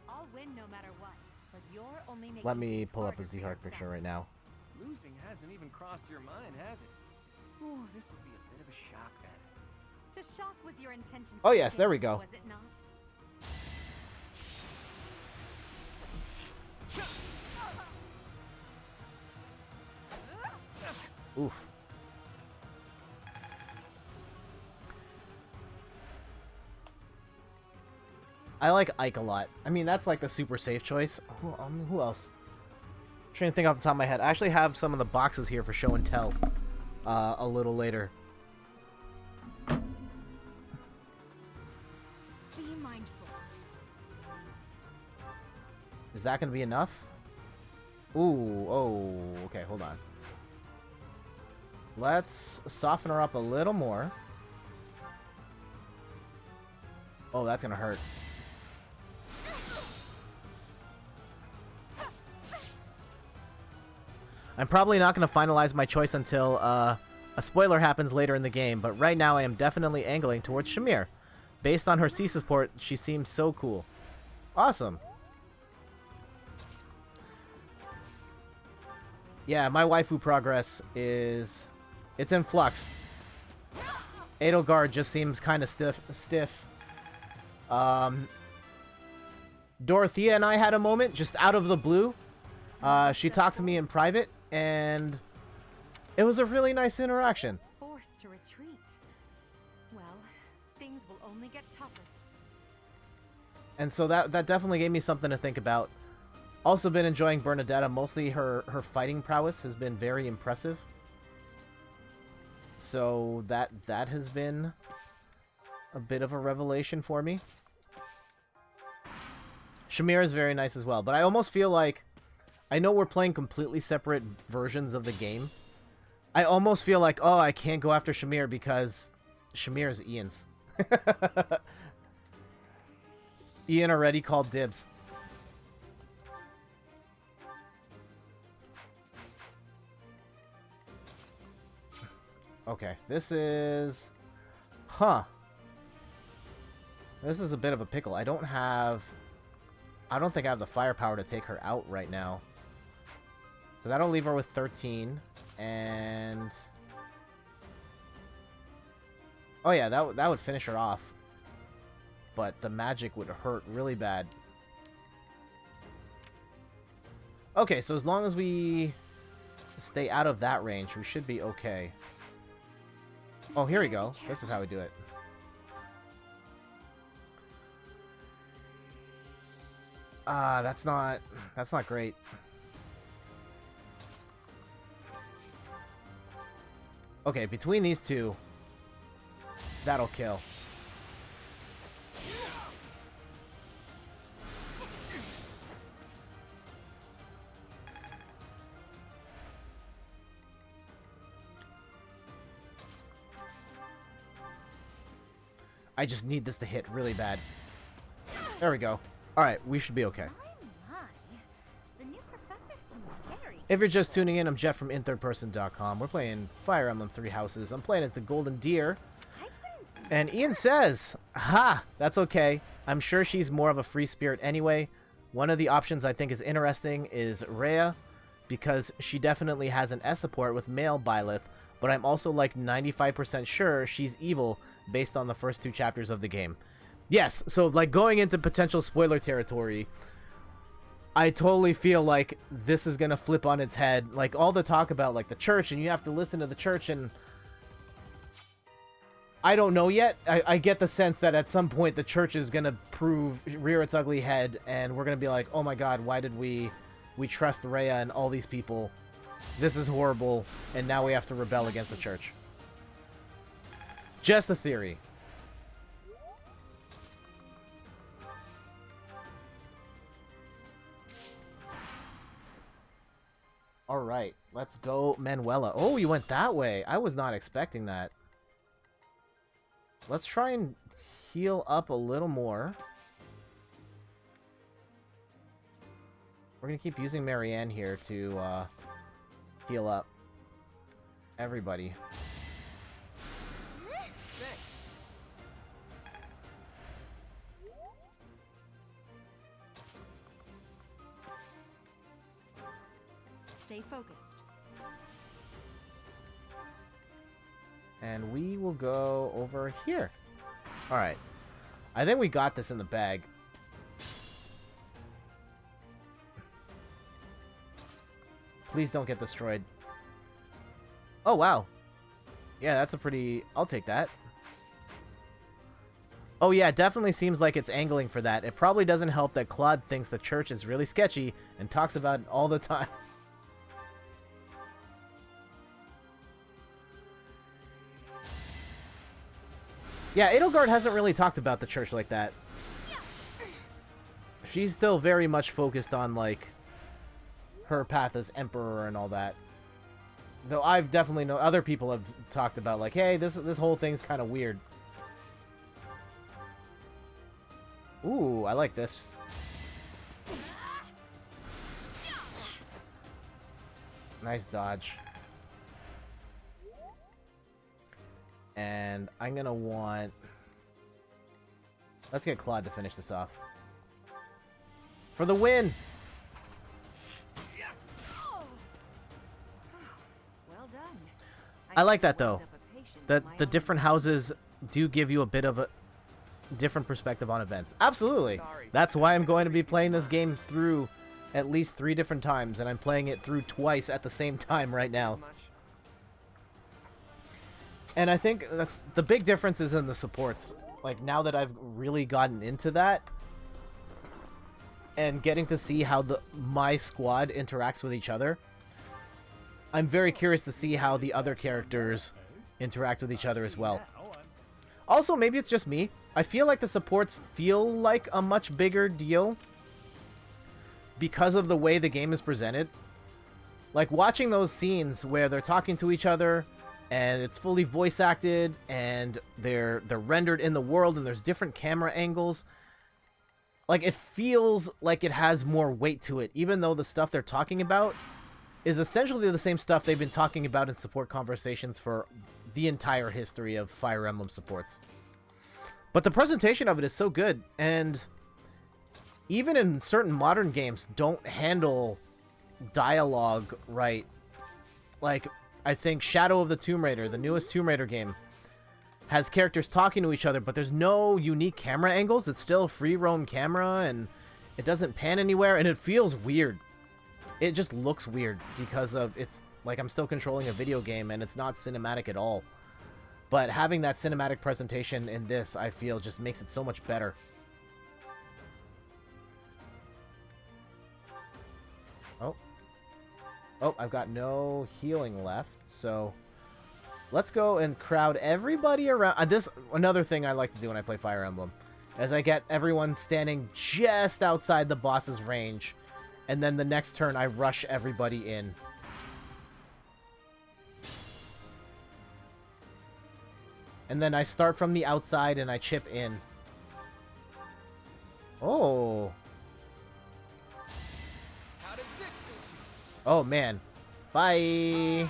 I'll win no matter what, but you're only making Let me things pull up a harder for Zihark picture yourself. right now. Losing hasn't even crossed your mind, has it? Ooh, this will be a bit of a shock then. To shock was your intention. Oh, to yes, there we begin, go. Was it not? Oof. I like Ike a lot. I mean, that's like the super safe choice. Who else? Trying to think off the top of my head. I actually have some of the boxes here for show and tell a little later. Be mindful. Is that going to be enough? Ooh, oh, okay, hold on. Let's soften her up a little more. Oh, that's going to hurt. I'm probably not going to finalize my choice until a spoiler happens later in the game, but right now I am definitely angling towards Shamir. Based on her C support, she seems so cool. Awesome. Yeah, my waifu progress is... it's in flux. Edelgard just seems kind of stiff. Dorothea and I had a moment just out of the blue. She talked to me in private, and it was a really nice interaction. Forced to retreat. Well, things will only get tougher. And so that definitely gave me something to think about. Also been enjoying Bernadetta. Mostly her fighting prowess has been very impressive. So that has been a bit of a revelation for me. Shamir is very nice as well, but I almost feel like, I know we're playing completely separate versions of the game. I almost feel like, oh, I can't go after Shamir because Shamir is Ian's. Ian already called dibs. Okay, this is... Huh. This is a bit of a pickle. I don't think I have the firepower to take her out right now. So that'll leave her with 13. And... oh yeah, that would finish her off. But the magic would hurt really bad. Okay, so as long as we stay out of that range, we should be okay. Oh, here we go. This is how we do it. Ah, that's not great. Okay, between these two, that'll kill. I just need this to hit really bad. There we go. Alright, we should be okay. My, the new professor seems very... If you're just tuning in, I'm Jeff from inthirdperson.com. We're playing Fire Emblem Three Houses. I'm playing as the Golden Deer. And Ian says, ha, that's okay. I'm sure she's more of a free spirit anyway. One of the options I think is interesting is Rhea, because she definitely has an S support with male Byleth, but I'm also like 95% sure she's evil based on the first 2 chapters of the game. Yes, so like going into potential spoiler territory, I totally feel like this is going to flip on its head. Like all the talk about like the church and you have to listen to the church, and I don't know yet. I get the sense that at some point the church is going to rear its ugly head, and we're going to be like, oh my god, why did we trust Rhea and all these people? This is horrible, and now we have to rebel against the church. Just a theory. Alright, let's go Manuela. Oh, you went that way. I was not expecting that. Let's try and heal up a little more. We're going to keep using Marianne here to heal up everybody. Thanks. Stay focused. And we will go over here. Alright. I think we got this in the bag. Please don't get destroyed. Oh, wow. Yeah, that's a pretty... I'll take that. Oh, yeah, it definitely seems like it's angling for that. It probably doesn't help that Claude thinks the church is really sketchy and talks about it all the time. Yeah, Edelgard hasn't really talked about the church like that. She's still very much focused on, like, her path as emperor and all that. Though I've definitely known other people have talked about, like, hey, this whole thing's kind of weird. Ooh, I like this. Nice dodge. And I'm gonna want... Let's get Claude to finish this off. For the win! Well done. I like that, though. That the different houses do give you a bit of a different perspective on events. Absolutely! That's why I'm going to be playing this game through at least 3 different times, and I'm playing it through twice at the same time right now. And I think that's the big difference is in the supports. Like, now that I've really gotten into that, and getting to see how my squad interacts with each other, I'm very curious to see how the other characters interact with each other as well. Also, maybe it's just me. I feel like the supports feel like a much bigger deal because of the way the game is presented. Like, watching those scenes where they're talking to each other, and it's fully voice acted, and they're rendered in the world, and there's different camera angles. Like, it feels like it has more weight to it, even though the stuff they're talking about is essentially the same stuff they've been talking about in support conversations for the entire history of Fire Emblem supports. But the presentation of it is so good, and even in certain modern games don't handle dialogue right. Like, I think Shadow of the Tomb Raider, the newest Tomb Raider game, has characters talking to each other, but there's no unique camera angles. It's still a free roam camera, and it doesn't pan anywhere, and it feels weird. It just looks weird because of it's like I'm still controlling a video game, and it's not cinematic at all. But having that cinematic presentation in this, I feel, just makes it so much better. Oh, I've got no healing left, so let's go and crowd everybody around. This another thing I like to do when I play Fire Emblem, is I get everyone standing just outside the boss's range, and then the next turn I rush everybody in. And then I start from the outside and I chip in. Oh. How does this suit you? Oh, man. Bye.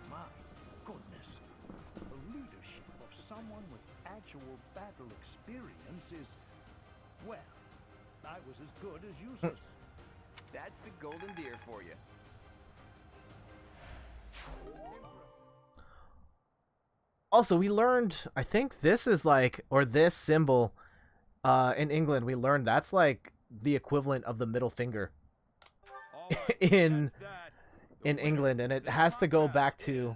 My goodness. The leadership of someone with actual battle experience is, well, I was as good as useless. That's the golden deer for you. Also, we learned, I think this is like, or this symbol in England, we learned that's like the equivalent of the middle finger in England, and it has to go back to,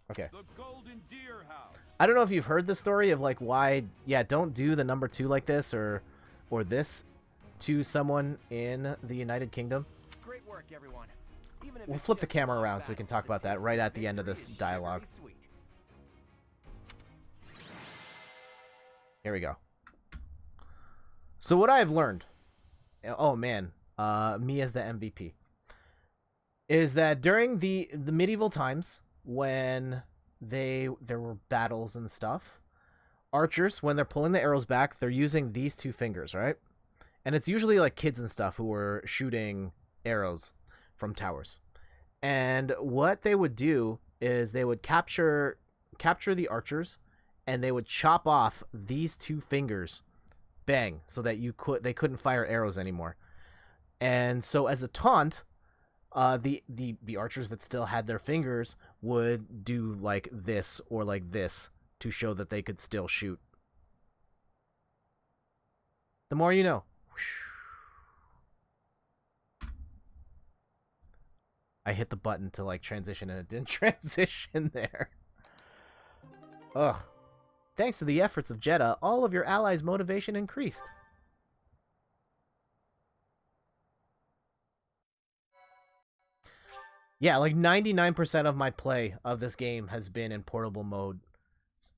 okay. I don't know if you've heard the story of like why, yeah, don't do the number 2 like this or this to someone in the United Kingdom. Great work, everyone. Even if We'll it's flip the just a camera long around so we can battle, talk about the that taste right of at the end of victory this is dialogue. sugary sweet. Here we go. So what I've learned, oh man, me as the MVP, is that during the medieval times when there were battles and stuff, archers, when they're pulling the arrows back, they're using these 2 fingers, right? And it's usually like kids and stuff who were shooting arrows from towers. And what they would do is they would capture the archers, and they would chop off these 2 fingers, bang, so that they couldn't fire arrows anymore. And so as a taunt, the archers that still had their fingers would do like this or like this to show that they could still shoot. The more you know. I hit the button to like transition and it didn't transition there. Ugh. Thanks to the efforts of Jetta, all of your allies' motivation increased. Yeah, like 99% of my play of this game has been in portable mode,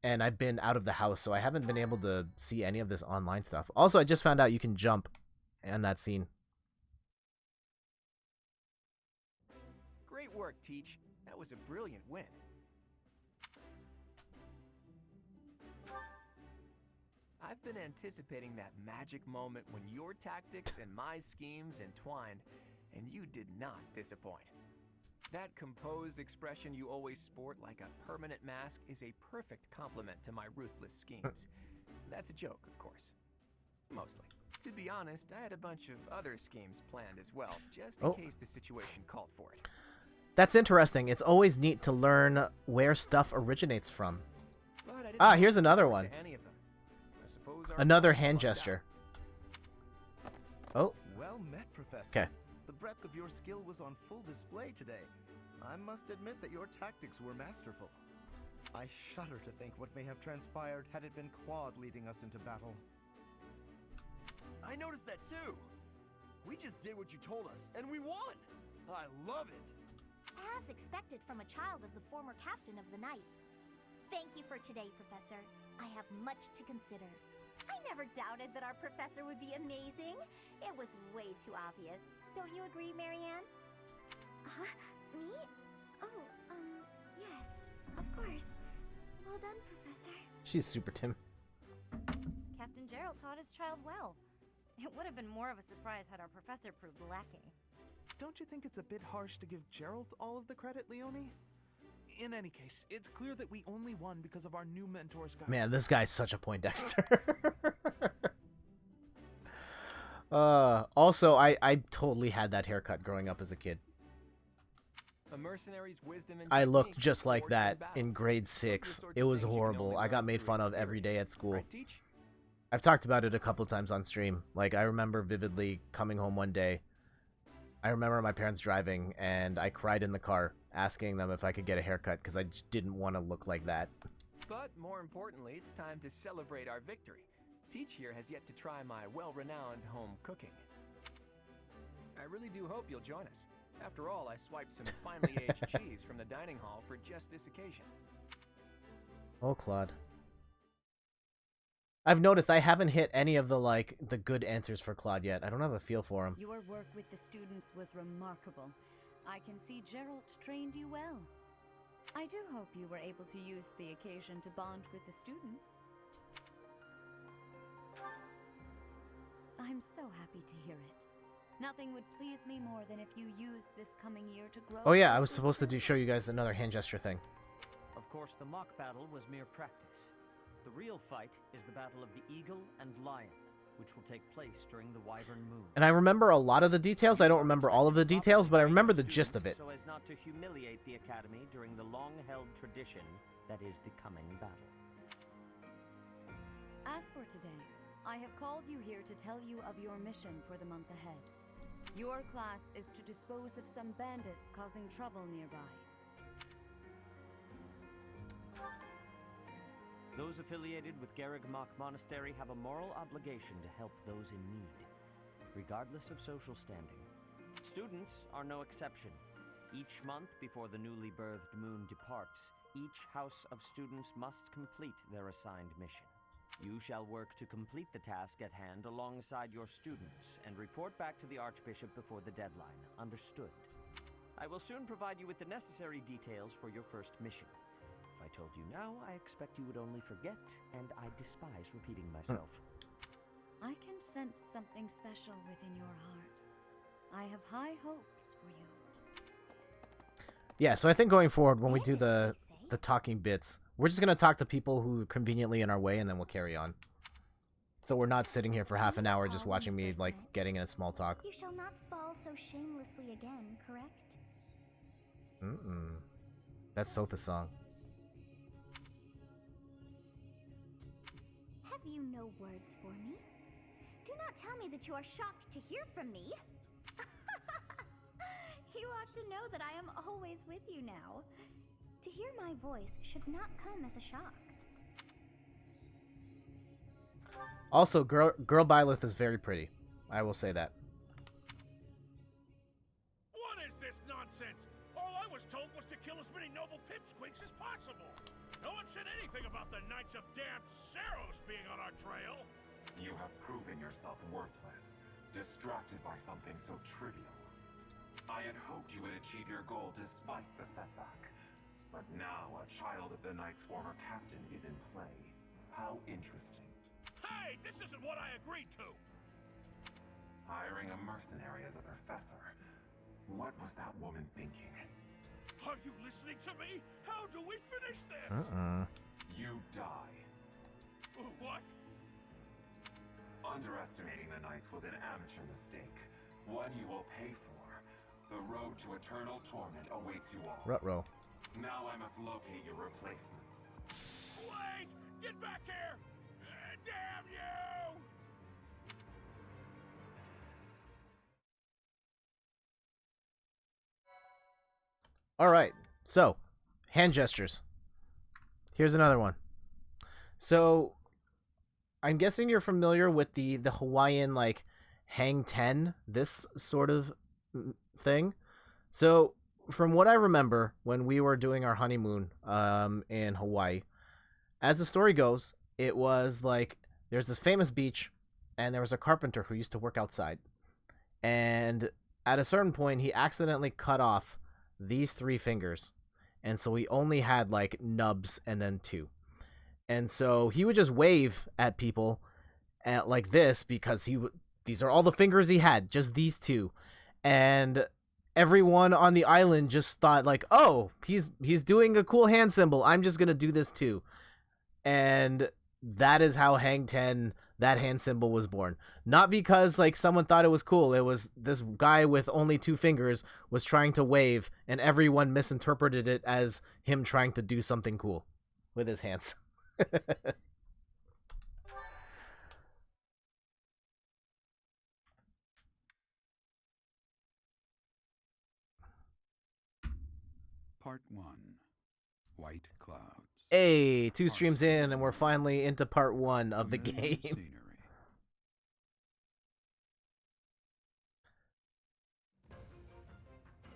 and I've been out of the house, so I haven't been able to see any of this online stuff. Also, I just found out you can jump in that scene. Great work, Teach. That was a brilliant win. I've been anticipating that magic moment when your tactics and my schemes entwined, and you did not disappoint. That composed expression you always sport like a permanent mask is a perfect complement to my ruthless schemes. That's a joke, of course. Mostly. To be honest, I had a bunch of other schemes planned as well, just in case the situation called for it. That's interesting. It's always neat to learn where stuff originates from. Ah, here's another one. Another hand gesture. Oh. Well met, Professor. Okay. The breadth of your skill was on full display today. I must admit that your tactics were masterful. I shudder to think what may have transpired had it been Claude leading us into battle. I noticed that too. We just did what you told us, and we won. I love it. As expected from a child of the former captain of the Knights. Thank you for today, Professor. I have much to consider. I never doubted that our professor would be amazing. It was way too obvious. Don't you agree, Marianne? Huh? Me? Oh, yes, of course. Well done, Professor. She's super Tim. Captain Gerald taught his child well. It would have been more of a surprise had our professor proved lacking. Don't you think it's a bit harsh to give Gerald all of the credit, Leonie? In any case, it's clear that we only won because of our new mentor's guidance. Man, this guy's such a Poindexter. Also, I totally had that haircut growing up as a kid. A mercenary's wisdom and I looked technique just like forged that in battle. in grade Those are 6. the sorts It of was things you can horrible. only I got learn made through fun of every day experience. at school. Right, Teach? I've talked about it a couple times on stream. Like, I remember vividly coming home one day. I remember my parents driving, and I cried in the car, asking them if I could get a haircut, because I just didn't want to look like that. But more importantly, it's time to celebrate our victory. Teach here has yet to try my well-renowned home cooking. I really do hope you'll join us. After all, I swiped some finely aged cheese from the dining hall for just this occasion. Oh, Claude. I've noticed I haven't hit any of the good answers for Claude yet. I don't have a feel for him. Your work with the students was remarkable. I can see Gerald trained you well. I do hope you were able to use the occasion to bond with the students. I'm so happy to hear it. Nothing would please me more than if you used this coming year to grow. Oh yeah, I was supposed to show you guys another hand gesture thing. Of course, the mock battle was mere practice. The real fight is the battle of the eagle and lion, which will take place during the Wyvern Moon. And I remember a lot of the details. I don't remember all of the details, but I remember the gist of it. So as not to humiliate the Academy during the long-held tradition that is the coming battle. As for today, I have called you here to tell you of your mission for the month ahead. Your class is to dispose of some bandits causing trouble nearby. Those affiliated with Garreg-Mach Monastery have a moral obligation to help those in need, regardless of social standing. Students are no exception. Each month before the newly birthed moon departs, each house of students must complete their assigned mission. You shall work to complete the task at hand alongside your students and report back to the Archbishop before the deadline. Understood? I will soon provide you with the necessary details for your first mission. If I told you now, I expect you would only forget, and I despise repeating myself. I can sense something special within your heart. I have high hopes for you. Yeah, so I think going forward, when we do the talking bits, we're just going to talk to people who are conveniently in our way, and then we'll carry on. So we're not sitting here for half an hour just watching me, like, getting in a small talk. You shall not fall so shamelessly again, correct? That's Sotha's song. Have you no words for me? Do not tell me that you are shocked to hear from me. You ought to know that I am always with you now. To hear my voice should not come as a shock. Also, girl Byleth is very pretty. I will say that. What is this nonsense? All I was told was to kill as many noble pipsqueaks as possible. No one said anything about the Knights of Damned Saros being on our trail. You have proven yourself worthless, distracted by something so trivial. I had hoped you would achieve your goal despite the setback. But now a child of the Knight's former captain is in play. How interesting. Hey, this isn't what I agreed to! Hiring a mercenary as a professor. What was that woman thinking? Are you listening to me? How do we finish this? You die. What? Underestimating the Knights was an amateur mistake. One you will pay for. The road to eternal torment awaits you all. Ruh-roh. Now I must locate your replacements. Wait! Get back here! Damn you! Alright, so, hand gestures. Here's another one. So, I'm guessing you're familiar with the Hawaiian, like, hang 10, this sort of thing. So, from what I remember, when we were doing our honeymoon in Hawaii, as the story goes, it was like, there's this famous beach, and there was a carpenter who used to work outside. And at a certain point, he accidentally cut off these 3 fingers. And so he only had, like, nubs and then 2. And so he would just wave at people like this, because these are all the fingers he had, just these 2. And everyone on the island just thought, like, oh, he's doing a cool hand symbol, I'm just gonna do this too. And that is how Hang 10, that hand symbol, was born. Not because, like, someone thought it was cool. It was this guy with only 2 fingers was trying to wave, and everyone misinterpreted it as him trying to do something cool with his hands. Part 1. White Clouds. Hey, 2 streams in, and we're finally into part 1 of the game. Scenery.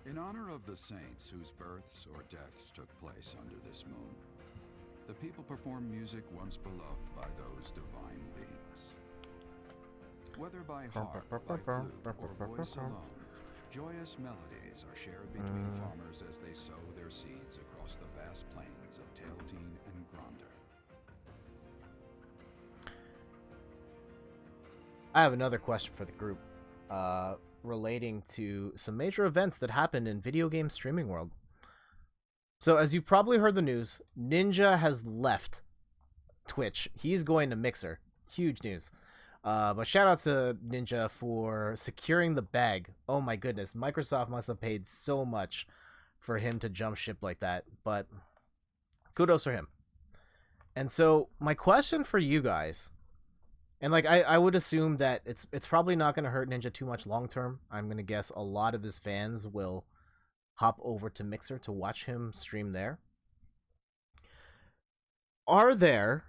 In honor of the saints whose births or deaths took place under this moon, the people perform music once beloved by those divine beings. Whether by harp, by flute, or voice alone, joyous melodies are shared between farmers as they sow their seeds across the vast vast plains of Tailtean and Gronder. I have another question for the group, relating to some major events that happened in video game streaming world. So, as you've probably heard the news, Ninja has left Twitch. He's going to Mixer. Huge news. But shout out to Ninja for securing the bag. Oh my goodness, Microsoft must have paid so much for him to jump ship like that, but kudos for him. And so my question for you guys, and like I would assume that it's probably not going to hurt Ninja too much long term. I'm going to guess a lot of his fans will hop over to Mixer to watch him stream there. Are there,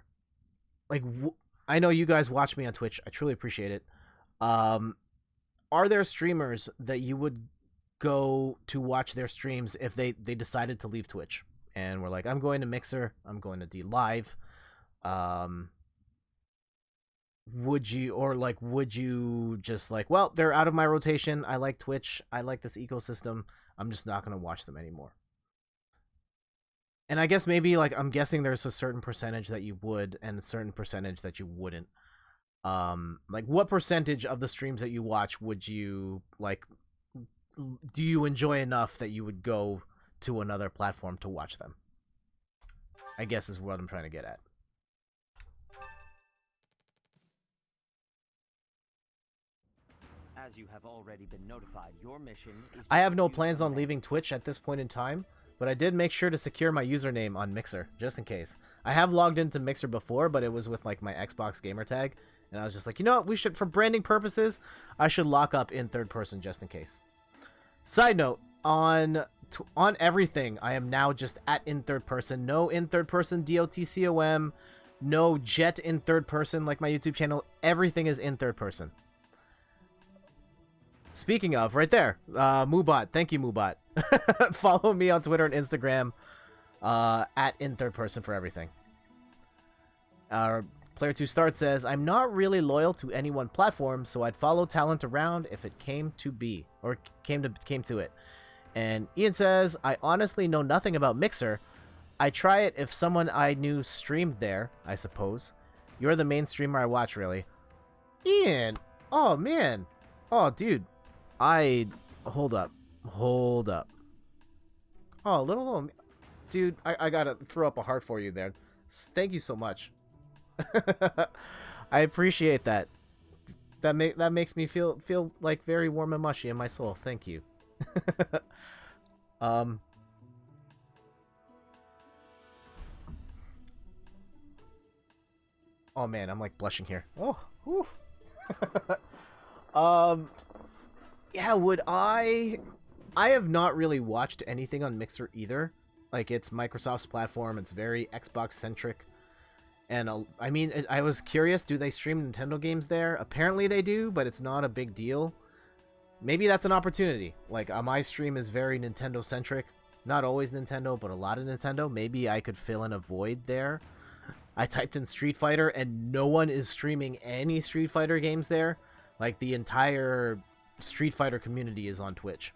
like, I know you guys watch me on Twitch. I truly appreciate it. Are there streamers that you would go to watch their streams if they decided to leave Twitch and were like, I'm going to Mixer, I'm going to D Live? Would you just like, well, they're out of my rotation. I like Twitch. I like this ecosystem. I'm just not going to watch them anymore. And I guess maybe, like, I'm guessing there's a certain percentage that you would and a certain percentage that you wouldn't. Like, what percentage of the streams that you watch would you, like, do you enjoy enough that you would go to another platform to watch them? I guess is what I'm trying to get at. As you have already been notified, your mission is I have no plans on leaving Twitch at this point in time, but I did make sure to secure my username on Mixer, just in case. I have logged into Mixer before, but it was with, like, my Xbox gamer tag, and I was just like, you know what, we should, for branding purposes, I should lock up in third person just in case. Side note, on everything, I am now just at in third person. No in third person DOTCOM, no Jet in third person like my YouTube channel. Everything is in third person. Speaking of, right there, Moobot. Thank you, Moobot. Follow me on Twitter and Instagram at in third person for everything. Player 2 Start says, I'm not really loyal to any one platform, so I'd follow talent around if it came to be, or came to it. And Ian says, I honestly know nothing about Mixer. I try it if someone I knew streamed there, I suppose. You're the main streamer I watch, really. Ian! Oh, man. Oh, dude. Hold up. Oh, little dude, I gotta throw up a heart for you there. Thank you so much. I appreciate that. That makes me feel like very warm and mushy in my soul. Thank you. Oh man, I'm like blushing here. Oh, whew. Yeah, would I have not really watched anything on Mixer either. Like, it's Microsoft's platform. It's very Xbox centric. And I mean, I was curious, do they stream Nintendo games there? Apparently they do, but it's not a big deal. Maybe that's an opportunity. Like, my stream is very Nintendo centric. Not always Nintendo, but a lot of Nintendo. Maybe I could fill in a void there. I typed in Street Fighter and no one is streaming any Street Fighter games there. Like, the entire Street Fighter community is on Twitch.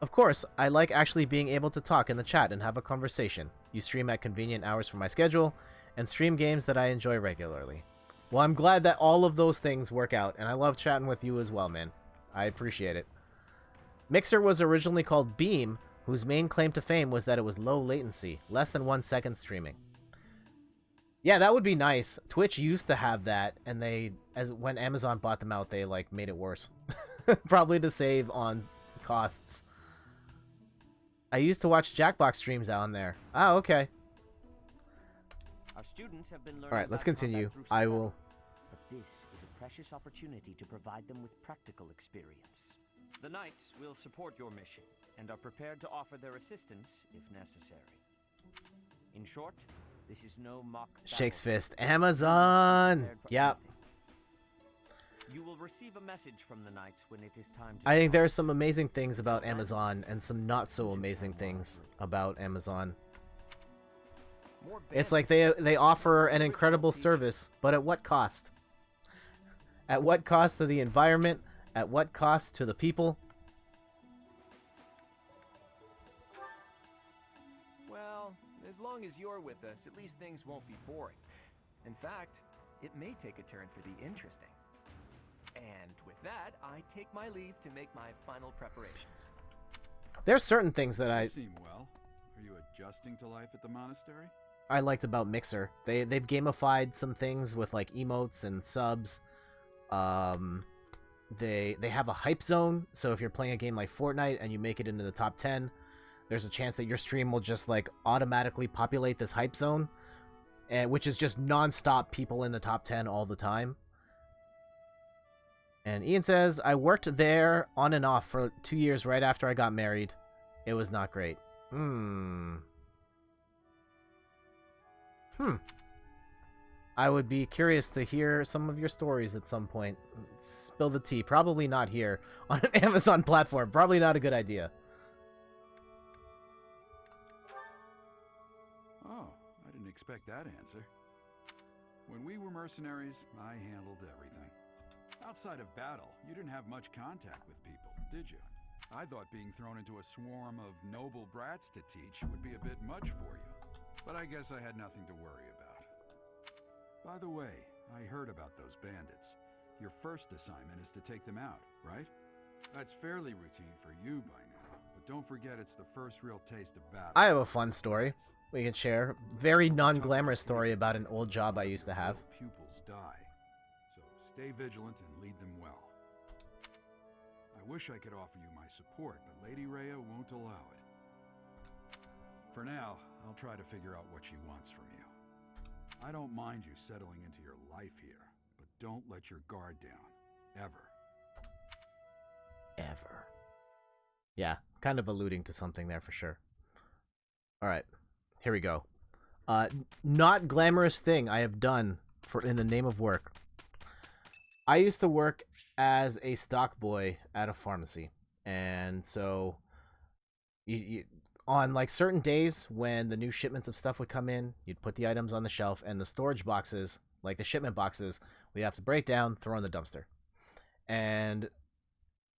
Of course, I like actually being able to talk in the chat and have a conversation. You stream at convenient hours for my schedule, and stream games that I enjoy regularly. Well, I'm glad that all of those things work out, and I love chatting with you as well, man. I appreciate it. Mixer was originally called Beam, whose main claim to fame was that it was low latency, less than 1 second streaming. Yeah, that would be nice. Twitch used to have that, and when Amazon bought them out, they, like, made it worse. Probably to save on costs. I used to watch Jackbox streams on there. Oh, okay. Our students have been learning. All right, let's continue. I will. But this is a precious opportunity to provide them with practical experience. The Knights will support your mission and are prepared to offer their assistance if necessary. In short, this is no mock battle. Shakes fist. Amazon. Yep. You will receive a message from the Knights when it is time to. I think there are some amazing things about Amazon and some not so amazing things about Amazon. It's like they offer an incredible service, but at what cost? At what cost to the environment? At what cost to the people? long as you're with us, at least things won't be boring. In fact, it may take a turn for the interesting. And with that, I take my leave to make my final preparations. There's certain things that You seem well. Are you adjusting to life at the monastery? I liked about Mixer. They've gamified some things with like emotes and subs. They have a hype zone, so if you're playing a game like Fortnite and you make it into the top 10, there's a chance that your stream will just like automatically populate this hype zone, and which is just non-stop people in the top 10 all the time. And Ian says, I worked there on and off for 2 years right after I got married. It was not great. I would be curious to hear some of your stories at some point. Spill the tea. Probably not here on an Amazon platform. Probably not a good idea. Oh, I didn't expect that answer. When we were mercenaries, I handled everything. Outside of battle, you didn't have much contact with people, did you? I thought being thrown into a swarm of noble brats to teach would be a bit much for you. But I guess I had nothing to worry about. By the way, I heard about those bandits. Your first assignment is to take them out, right? That's fairly routine for you by now, but don't forget it's the first real taste of battle. I have a fun story we can share. Very non-glamorous story about an old job I used to have. Pupils die, so stay vigilant and lead them well. I wish I could offer you my support, but Lady Rhea won't allow it. For now, I'll try to figure out what she wants from you. I don't mind you settling into your life here, but don't let your guard down. Ever. Ever. Yeah, kind of alluding to something there for sure. Alright, here we go. Not glamorous thing I have done in the name of work. I used to work as a stock boy at a pharmacy. And so on like certain days when the new shipments of stuff would come in, you'd put the items on the shelf, and the storage boxes, like the shipment boxes, we'd have to break down, throw in the dumpster. And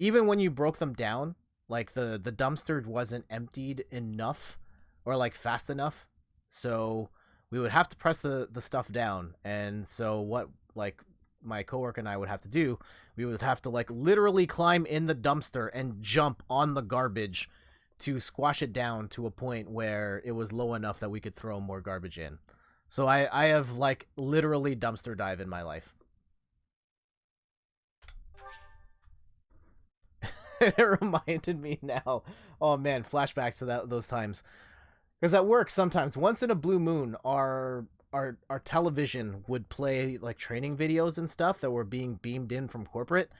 even when you broke them down, like the dumpster wasn't emptied enough or like fast enough, so we would have to press the stuff down. And so what like my coworker and I would have to do, we would have to like literally climb in the dumpster and jump on the garbage to squash it down to a point where it was low enough that we could throw more garbage in. So I have like literally dumpster dive in my life. It reminded me now. Oh man, flashbacks to those times. Because at work sometimes, once in a blue moon, our television would play like training videos and stuff that were being beamed in from corporate,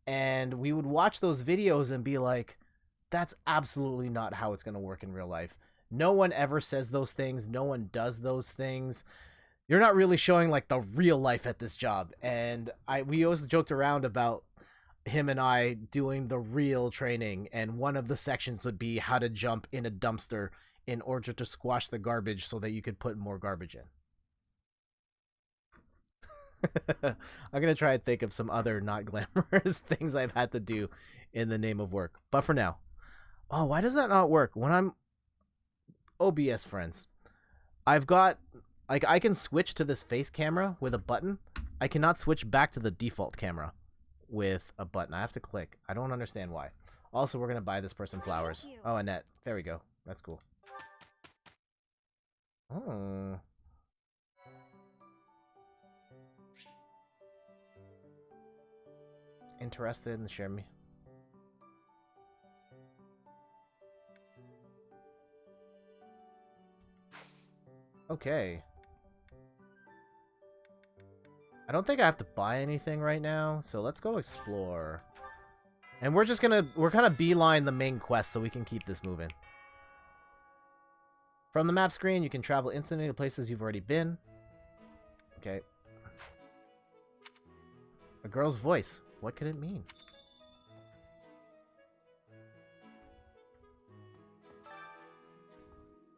and we would watch those videos and be like, that's absolutely not how it's going to work in real life. No one ever says those things. No one does those things. You're not really showing like the real life at this job. And we always joked around about him and I doing the real training, and one of the sections would be how to jump in a dumpster in order to squash the garbage so that you could put more garbage in. I'm going to try and think of some other not glamorous things I've had to do in the name of work. But for now, oh, why does that not work? When I'm OBS friends, I've got, like, I can switch to this face camera with a button. I cannot switch back to the default camera with a button. I have to click. I don't understand why. Also, we're going to buy this person flowers. Oh, Annette. There we go. That's cool. Oh. Interested in share me. Okay. I don't think I have to buy anything right now, so let's go explore. And we're kind of beeline the main quest so we can keep this moving. From the map screen, you can travel instantly to places you've already been. Okay. A girl's voice. What could it mean?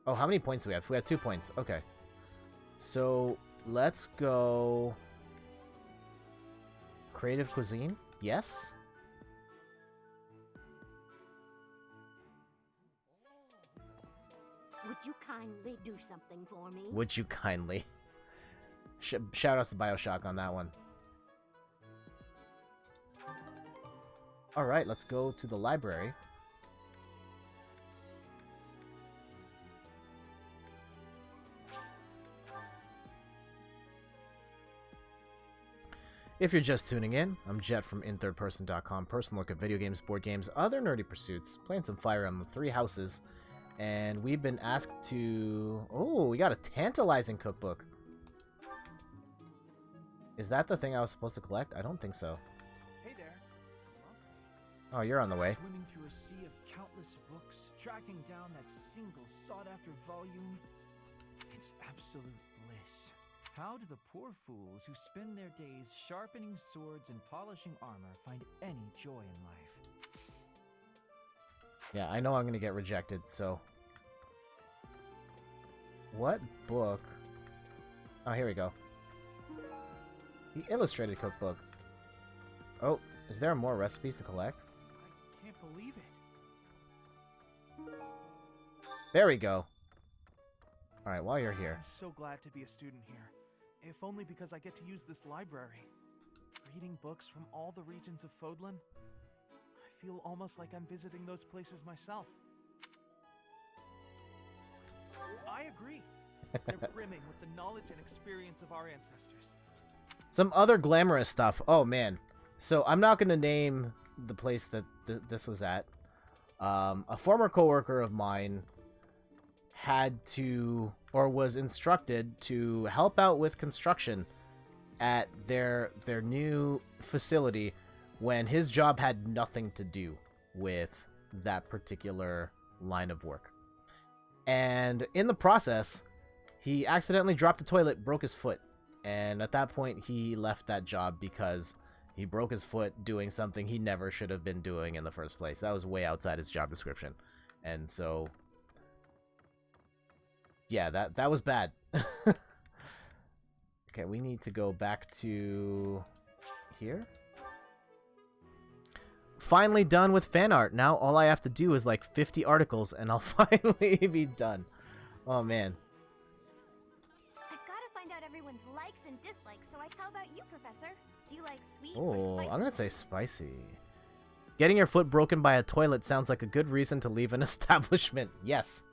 Oh, how many points do we have? We have 2 points. Okay. So, let's go... Creative cuisine? Yes? Would you kindly do something for me? Would you kindly? Shout outs to Bioshock on that one. Alright, let's go to the library. If you're just tuning in, I'm Jet from inthirdperson.com, personal look at video games, board games, other nerdy pursuits, playing some Fire Emblem 3 Houses, and we've been asked to... Oh, we got a tantalizing cookbook. Is that the thing I was supposed to collect? I don't think so. Hey there. Oh, you're on the way. Swimming through a sea of countless books, tracking down that single sought-after volume. It's absolute bliss. How do the poor fools who spend their days sharpening swords and polishing armor find any joy in life? Yeah, I know I'm gonna get rejected, so... What book? Oh, here we go. The illustrated cookbook. Oh, is there more recipes to collect? I can't believe it. There we go. Alright, while you're here. I'm so glad to be a student here. If only because I get to use this library. Reading books from all the regions of Fodlan, I feel almost like I'm visiting those places myself. I agree. They're brimming with the knowledge and experience of our ancestors. Some other glamorous stuff. Oh, man. So, I'm not going to name the place that this was at. A former coworker of mine had to, or was instructed to help out with construction at their new facility when his job had nothing to do with that particular line of work. And in the process, he accidentally dropped a toilet, broke his foot. And at that point, he left that job because he broke his foot doing something he never should have been doing in the first place. That was way outside his job description. And so... yeah, that was bad. Okay, we need to go back to here. Finally done with fan art. Now all I have to do is like 50 articles and I'll finally be done. Oh, man. I've got to find out everyone's likes and dislikes, so how about you, Professor? Do you like sweet or spicy? I'm going to say spicy. Getting your foot broken by a toilet sounds like a good reason to leave an establishment. Yes.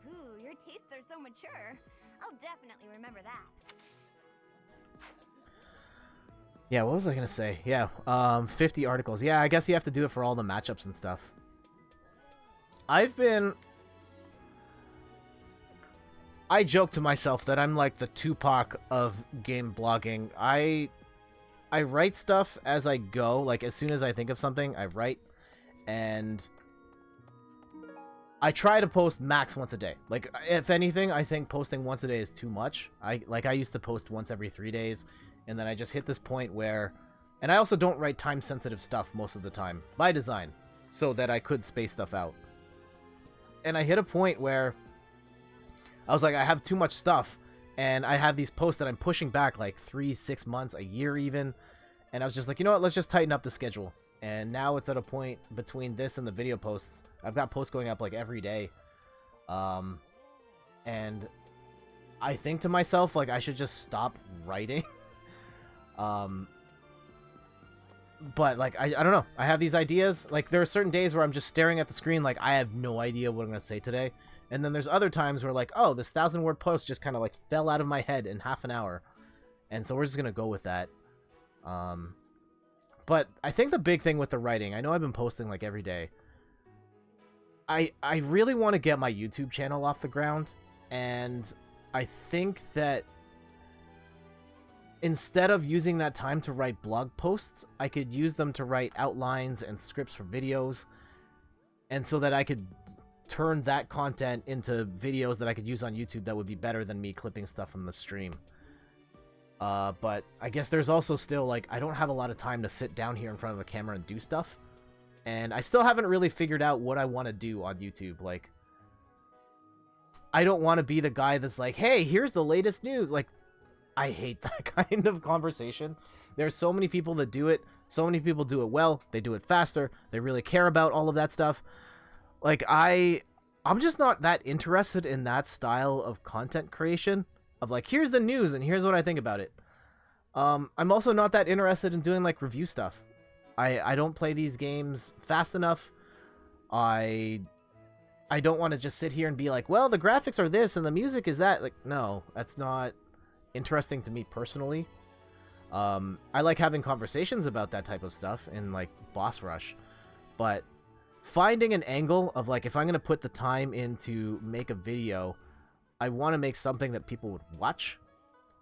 Ooh, your tastes are so mature. I'll definitely remember that. Yeah, what was I gonna say? Yeah, 50 articles. Yeah, I guess you have to do it for all the matchups and stuff. I joke to myself that I'm like the Tupac of game blogging. I write stuff as I go. Like, as soon as I think of something, I write. And... I try to post max once a day. Like, if anything, I think posting once a day is too much. I used to post once every 3 days, and then I just hit this point where... And I also don't write time-sensitive stuff most of the time, by design, so that I could space stuff out. And I hit a point where I was like, I have too much stuff, and I have these posts that I'm pushing back like 3-6 months, a year even, and I was just like, you know what, let's just tighten up the schedule. And now it's at a point between this and the video posts. I've got posts going up like every day. And I think to myself, like, I should just stop writing. But, like, I don't know. I have these ideas. Like, there are certain days where I'm just staring at the screen like, I have no idea what I'm going to say today. And then there's other times where, like, oh, this 1,000-word post just kind of, like, fell out of my head in half an hour. And so we're just going to go with that. But I think the big thing with the writing, I know I've been posting, like, every day. I really want to get my YouTube channel off the ground. And I think that instead of using that time to write blog posts, I could use them to write outlines and scripts for videos. And so that I could turn that content into videos that I could use on YouTube that would be better than me clipping stuff from the stream. But I guess there's also still, like, I don't have a lot of time to sit down here in front of a camera and do stuff. And I still haven't really figured out what I want to do on YouTube. Like, I don't want to be the guy that's like, hey, here's the latest news. Like, I hate that kind of conversation. There's so many people that do it. So many people do it well. They do it faster. They really care about all of that stuff. Like, I I'm just not that interested in that style of content creation of like, here's the news and here's what I think about it. I'm also not that interested in doing like review stuff. I don't play these games fast enough. I don't want to just sit here and be like, well, the graphics are this and the music is that. Like, no, that's not interesting to me personally. I like having conversations about that type of stuff in like Boss Rush, but finding an angle of like, if I'm going to put the time in to make a video, I want to make something that people would watch,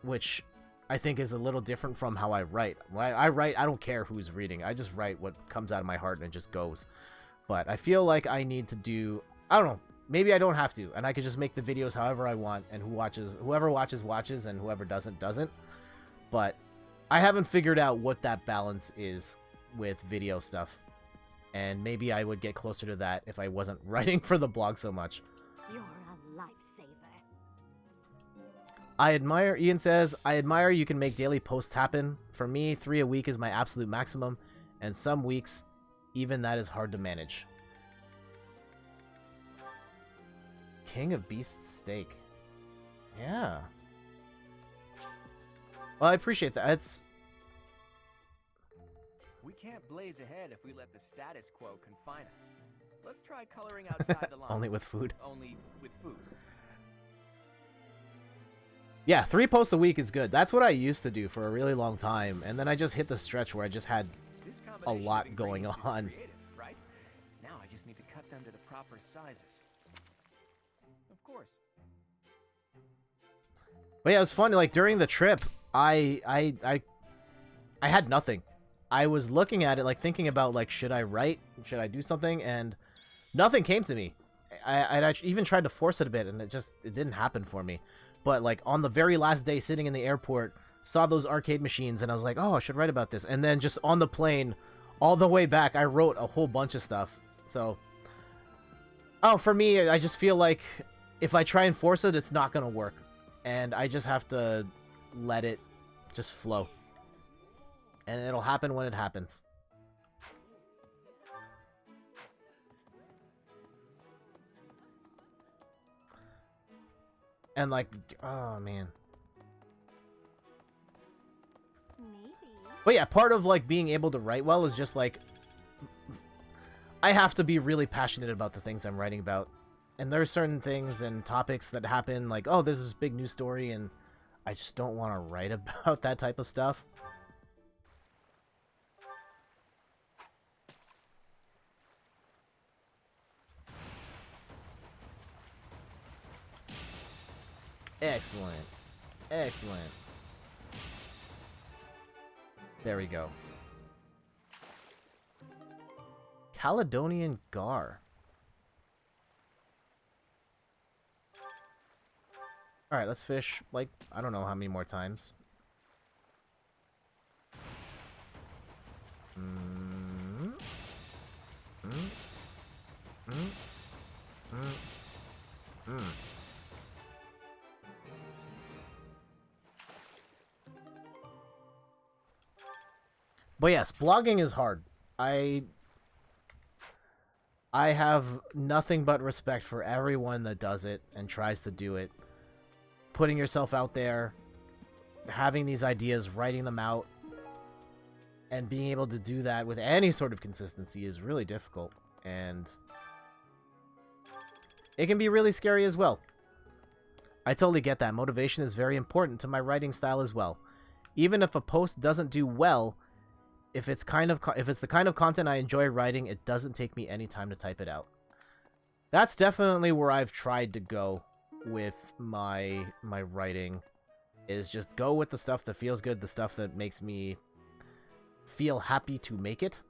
which I think is a little different from how I write. When I write, I don't care who's reading. I just write what comes out of my heart and it just goes. But I feel like I need to do, I don't know, maybe I don't have to, and I could just make the videos however I want, and whoever watches, and whoever doesn't. But I haven't figured out what that balance is with video stuff, and maybe I would get closer to that if I wasn't writing for the blog so much. You're a lifesaver. Ian says, I admire you can make daily posts happen. For me, 3 a week is my absolute maximum, and some weeks, even that is hard to manage. King of Beasts steak. Yeah. Well, I appreciate that. We can't blaze ahead if we let the status quo confine us. Let's try coloring outside the lines. Only with food. Only with food. Yeah, 3 posts a week is good. That's what I used to do for a really long time, and then I just hit the stretch where I just had a lot going on. Creative, right? Now I just need to cut them to the proper sizes. Of course. But yeah, it was funny. Like during the trip, I had nothing. I was looking at it, like thinking about like, should I write? Should I do something? And nothing came to me. I even tried to force it a bit, and it didn't happen for me. But like on the very last day, sitting in the airport, saw those arcade machines, and I was like, oh, I should write about this. And then just on the plane, all the way back, I wrote a whole bunch of stuff. So, for me, I just feel like if I try and force it, it's not gonna work, and I just have to let it just flow, and it'll happen when it happens. And like, oh man. Maybe. But yeah, part of like being able to write well is just like, I have to be really passionate about the things I'm writing about. And there are certain things and topics that happen like, oh, this is a big news story, and I just don't want to write about that type of stuff. Excellent. Excellent. There we go. Caledonian Gar. Alright, let's fish, like, I don't know how many more times. But yes, blogging is hard. I have nothing but respect for everyone that does it and tries to do it. Putting yourself out there, having these ideas, writing them out, and being able to do that with any sort of consistency is really difficult. And it can be really scary as well. I totally get that. Motivation is very important to my writing style as well. Even if a post doesn't do well, if it's the kind of content I enjoy writing, it doesn't take me any time to type it out. That's definitely where I've tried to go with my writing, is just go with the stuff that feels good, the stuff that makes me feel happy to make it.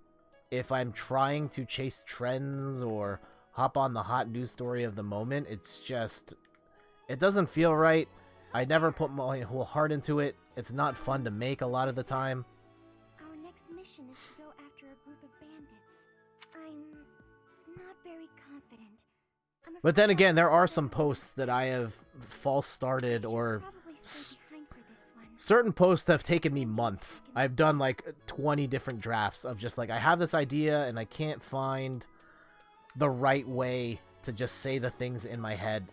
If I'm trying to chase trends or hop on the hot news story of the moment, it's just, it doesn't feel right. I never put my whole heart into it. It's not fun to make a lot of the time. Our next mission is to go after a group of bandits. I'm not very confident. But then again, there are some posts that I have false started, or certain posts have taken me months. I've done like 20 different drafts of just like, I have this idea and I can't find the right way to just say the things in my head.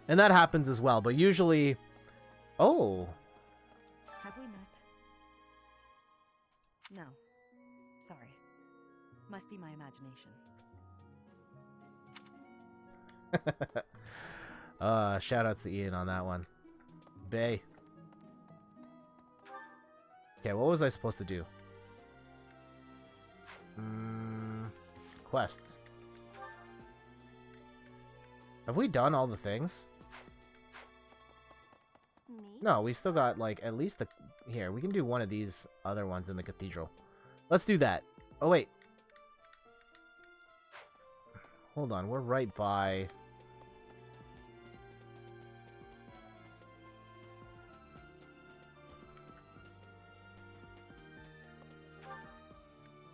And that happens as well, but usually... Oh. Have we met? No. Sorry. Must be my imagination. Shoutouts to Ian on that one. Bay. Okay, what was I supposed to do? Quests. Have we done all the things? Me? No, we still got, like, at least a... Here, we can do one of these other ones in the cathedral. Let's do that. Oh, wait. Hold on, we're right by...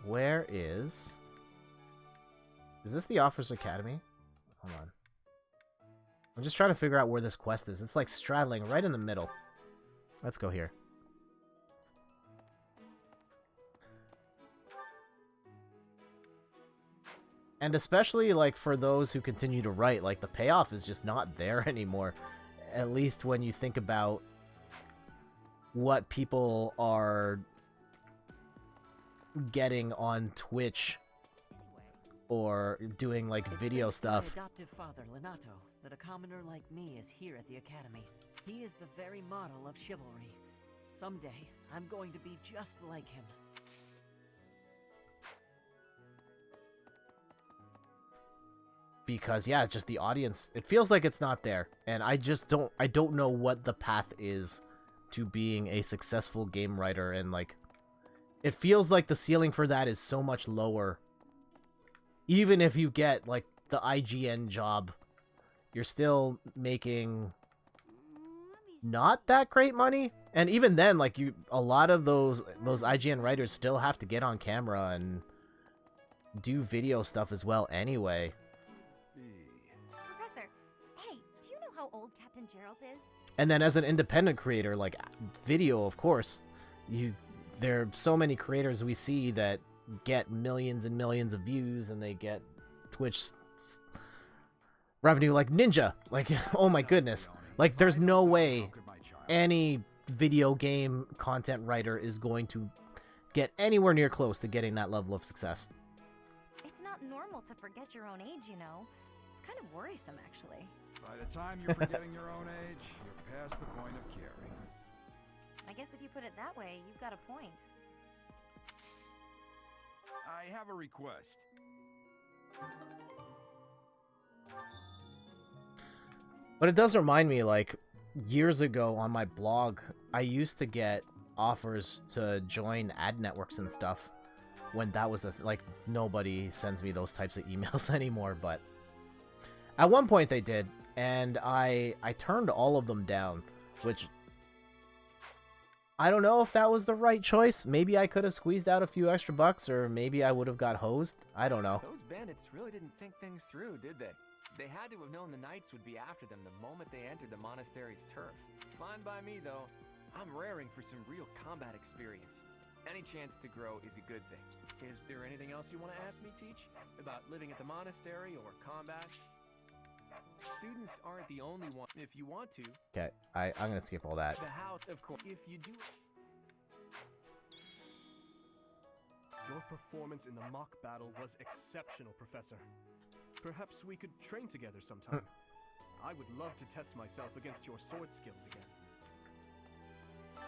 Where is... Is this the Officer's Academy? Hold on. I'm just trying to figure out where this quest is. It's like straddling right in the middle. Let's go here. And especially, like, for those who continue to write, like, the payoff is just not there anymore. At least when you think about what people are getting on Twitch or doing, like, video stuff. It's my adoptive father, Lenato, that a commoner like me is here at the Academy. He is the very model of chivalry. Someday, I'm going to be just like him. Because, yeah, just the audience, it feels like it's not there. And I don't know what the path is to being a successful game writer. And, like, it feels like the ceiling for that is so much lower. Even if you get, like, the IGN job, you're still making not that great money. And even then, like, a lot of those IGN writers still have to get on camera and do video stuff as well anyway. Professor, hey, do you know how old Captain Gerald is? And then as an independent creator, like, video, of course, there are so many creators we see that get millions and millions of views and they get Twitch revenue like Ninja. Like, oh my goodness. Like, there's no way any video game content writer is going to get anywhere near close to getting that level of success. It's not normal to forget your own age, you know. It's kind of worrisome, actually. By the time you're forgetting your own age, you're past the point of caring. I guess if you put it that way, you've got a point. I have a request. But it does remind me, like, years ago on my blog, I used to get offers to join ad networks and stuff when that was like, nobody sends me those types of emails anymore, but at one point they did, and I turned all of them down, which I don't know if that was the right choice. Maybe I could have squeezed out a few extra bucks, or maybe I would have got hosed. I don't know. Those bandits really didn't think things through, did they? They had to have known the knights would be after them the moment they entered the monastery's turf. Fine by me, though. I'm raring for some real combat experience. Any chance to grow is a good thing. Is there anything else you want to ask me, Teach? About living at the monastery or combat? Students aren't the only one. If you want to... Okay, I'm gonna skip all that. The house, of course. If you do... Your performance in the mock battle was exceptional, Professor. Perhaps we could train together sometime. I would love to test myself against your sword skills again.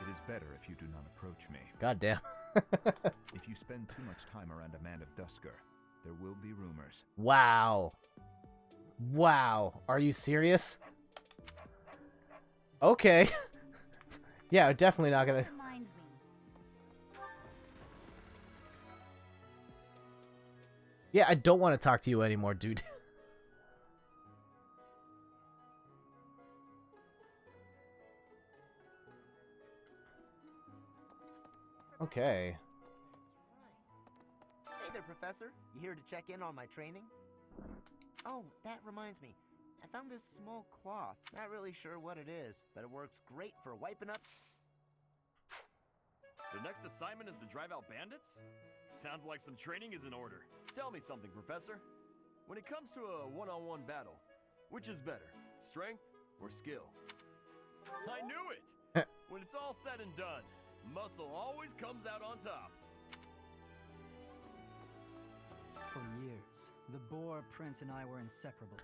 It is better if you do not approach me. God damn. If you spend too much time around a man of Dusker, there will be rumors. Wow. Wow. Are you serious? Okay. Yeah, definitely not gonna... Reminds me. Yeah, I don't want to talk to you anymore, dude. Okay. Hey there, Professor. You here to check in on my training? Oh, that reminds me. I found this small cloth. Not really sure what it is, but it works great for wiping up... The next assignment is to drive out bandits? Sounds like some training is in order. Tell me something, Professor. When it comes to a one-on-one battle, which is better, strength or skill? I knew it! When it's all said and done, muscle always comes out on top. For years, the Boar Prince and I were inseparable.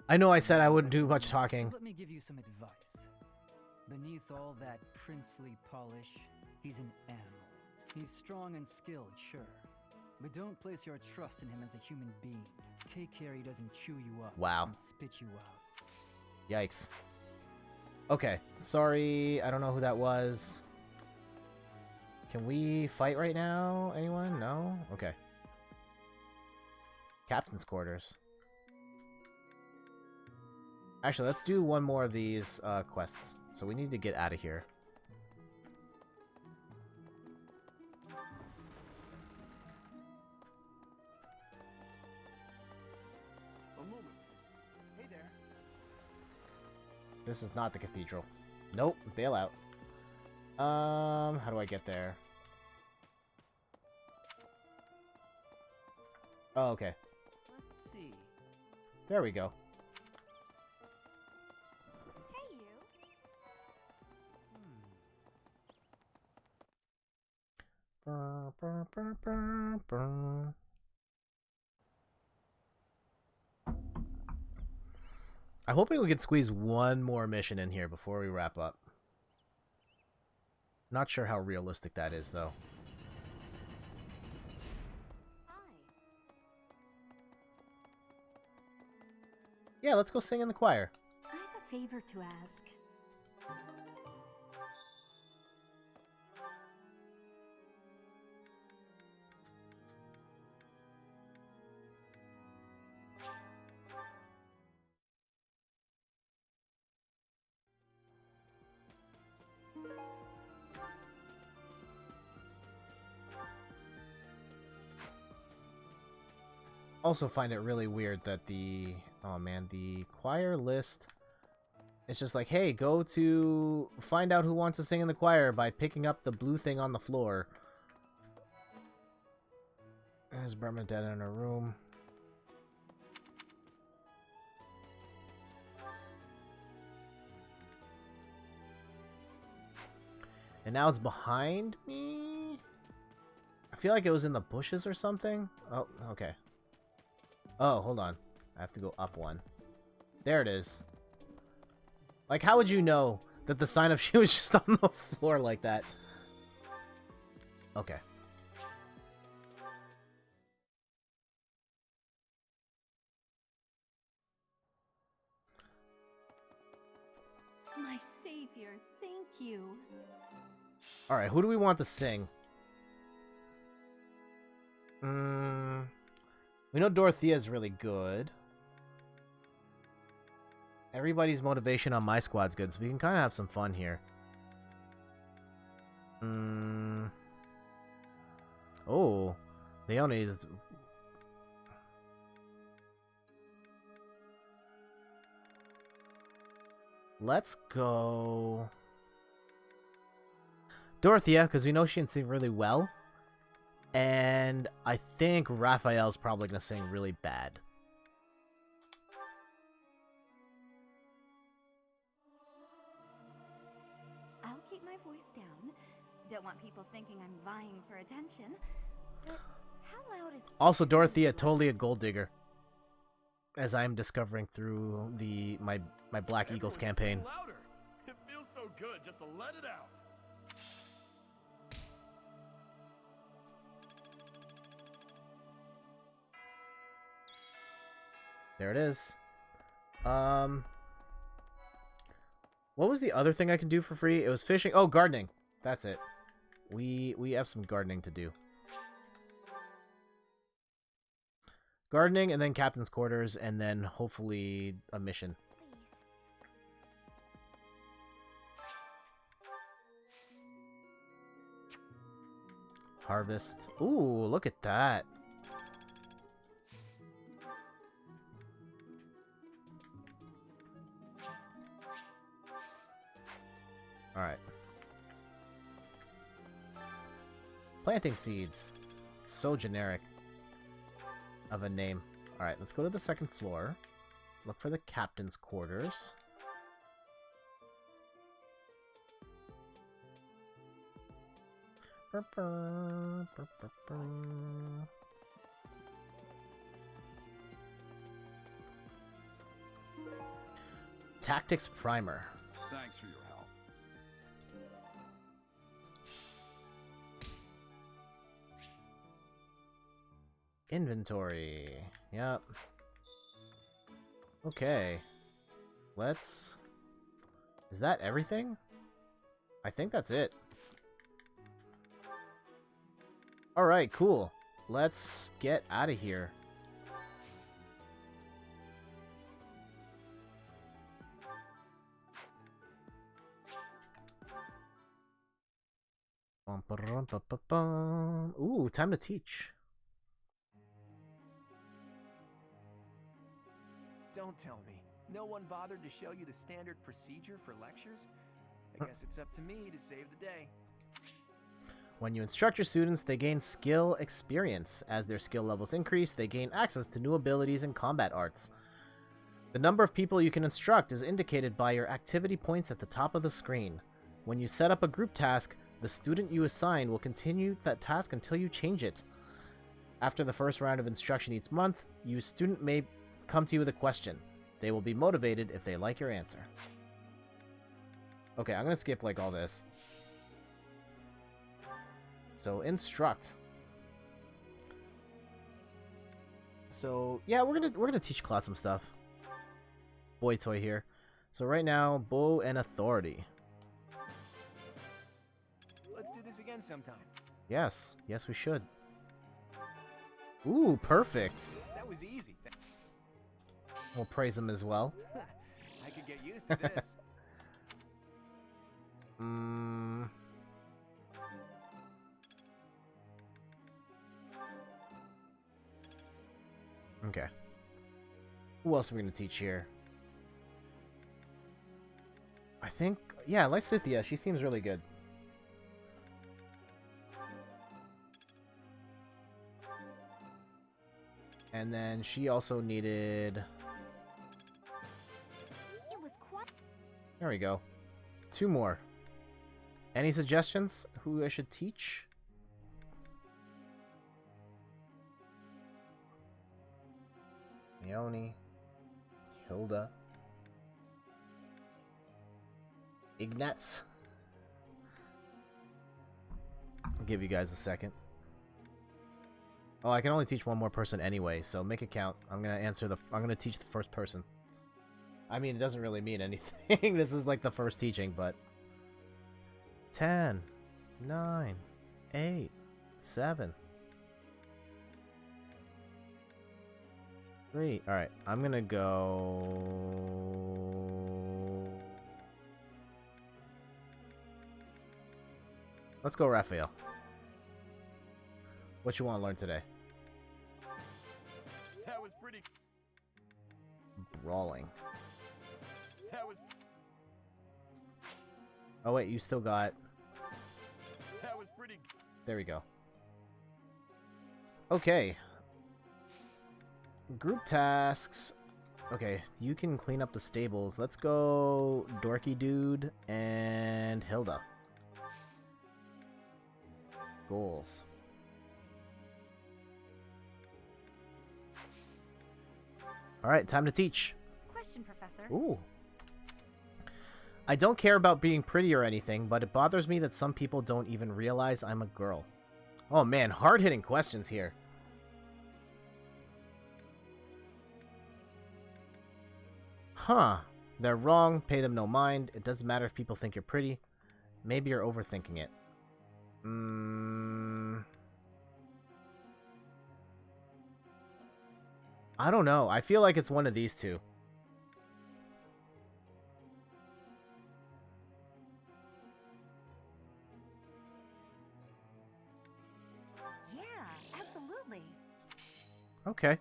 I know I said I wouldn't do much talking. So let me give you some advice. Beneath all that princely polish, he's an animal. He's strong and skilled, sure. But don't place your trust in him as a human being. Take care he doesn't chew you up and spit you out. Yikes. Okay, sorry, I don't know who that was. Can we fight right now? Anyone? No? Okay. Captain's quarters. Actually, let's do one more of these quests. So we need to get out of here. A moment. Hey there. This is not the cathedral. Nope, bail out. How do I get there? Oh, okay. Let's see. There we go. Hey, you. Brr, brr, brr, brr, brr. I'm hoping we can squeeze one more mission in here before we wrap up. Not sure how realistic that is, though. Yeah, let's go sing in the choir. I have a favor to ask. Also find it really weird that the the choir list, it's just like, hey, go to find out who wants to sing in the choir by picking up the blue thing on the floor. There's Bernadette in her room. And now it's behind me? I feel like it was in the bushes or something. Oh, okay. Oh, hold on. I have to go up one. There it is. Like, how would you know that the sign of she was just on the floor like that? Okay. My savior, thank you. Alright, who do we want to sing? We know Dorothea's really good. Everybody's motivation on my squad's good, so we can kind of have some fun here. Oh, Leone's... Let's go... Dorothea, because we know she can sing really well. And I think Raphael's probably going to sing really bad. I'll keep my voice down. Don't want people thinking I'm vying for attention. But how loud is... Also, Dorothea, totally a gold digger. As I'm discovering through my Black Eagles campaign. Louder. It feels so good just to let it out. There it is. What was the other thing I can do for free? It was fishing. Oh, gardening. That's it. We have some gardening to do. Gardening, and then captain's quarters, and then hopefully a mission. Harvest. Ooh, look at that. Alright. Planting seeds. So generic of a name. Alright, let's go to the second floor. Look for the captain's quarters. Tactics primer. Thanks for your help. Inventory. Yep. Okay. Let's... Is that everything? I think that's it. Alright, cool. Let's get out of here. Ooh, time to teach. Don't tell me. No one bothered to show you the standard procedure for lectures? I guess it's up to me to save the day. When you instruct your students, they gain skill experience. As their skill levels increase, they gain access to new abilities and combat arts. The number of people you can instruct is indicated by your activity points at the top of the screen. When you set up a group task, the student you assign will continue that task until you change it. After the first round of instruction each month, your student may come to you with a question. They will be motivated if they like your answer. Okay, I'm gonna skip like all this. So instruct. So yeah, we're gonna teach Cloud some stuff. Boy toy here. So right now, bow and authority. Let's do this again sometime. Yes, yes we should. Ooh, perfect. That was easy. We'll praise him as well. I could get used to this. Okay. Who else are we going to teach here? I think... Yeah, Lysithia. She seems really good. And then she also needed... It was quite... There we go. 2 more. Any suggestions who I should teach? Leonie, Hilda, Ignatz. I'll give you guys a second. Oh, I can only teach one more person anyway, so make it count. I'm gonna teach the first person. I mean, it doesn't really mean anything. This is like the first teaching, but 10, 9, 8, 7. 3. Alright, I'm gonna go... Let's go Raphael. What you want to learn today? That was pretty... Brawling. That was... Oh wait, you still got... That was pretty... There we go. Okay. Group tasks. Okay, you can clean up the stables. Let's go Dorky Dude and Hilda. Goals. Alright, time to teach. Question, Professor. Ooh. I don't care about being pretty or anything, but it bothers me that some people don't even realize I'm a girl. Oh man, hard-hitting questions here. Huh. They're wrong, pay them no mind. It doesn't matter if people think you're pretty. Maybe you're overthinking it. I don't know. I feel like it's one of these two. Yeah, absolutely. Okay.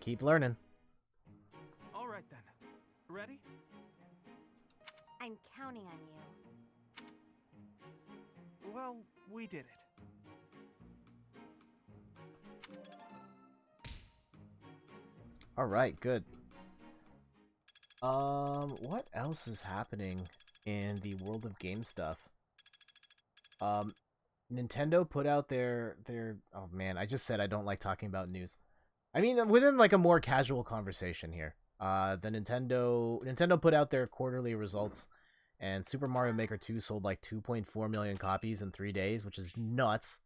Keep learning. All right then. Ready? I'm counting on you. did it. All right, good. What else is happening in the world of game stuff? Nintendo put out their oh man, I just said I don't like talking about news. I mean, within like a more casual conversation here. The Nintendo put out their quarterly results, and Super Mario Maker 2 sold like 2.4 million copies in 3 days, which is nuts.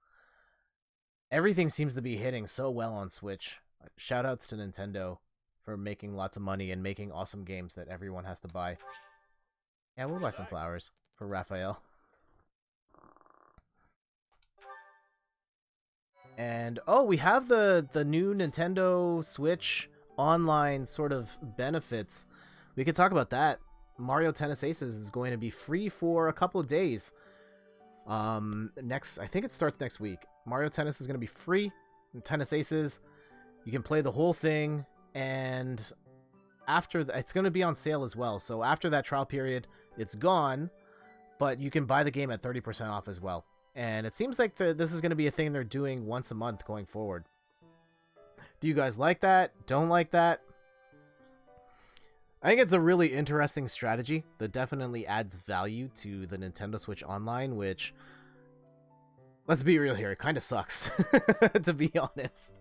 Everything seems to be hitting so well on Switch. Shoutouts to Nintendo for making lots of money and making awesome games that everyone has to buy. Yeah, we'll buy some flowers for Raphael. And oh, we have the new Nintendo Switch online sort of benefits. We could talk about that. Mario Tennis Aces is going to be free for a couple of days. I think it starts next week. Mario Tennis is going to be free. And Tennis Aces, you can play the whole thing, and after it's going to be on sale as well. So after that trial period, it's gone, but you can buy the game at 30% off as well. And it seems like this is going to be a thing they're doing once a month going forward. Do you guys like that? Don't like that? I think it's a really interesting strategy that definitely adds value to the Nintendo Switch Online, which, let's be real here, it kind of sucks, to be honest.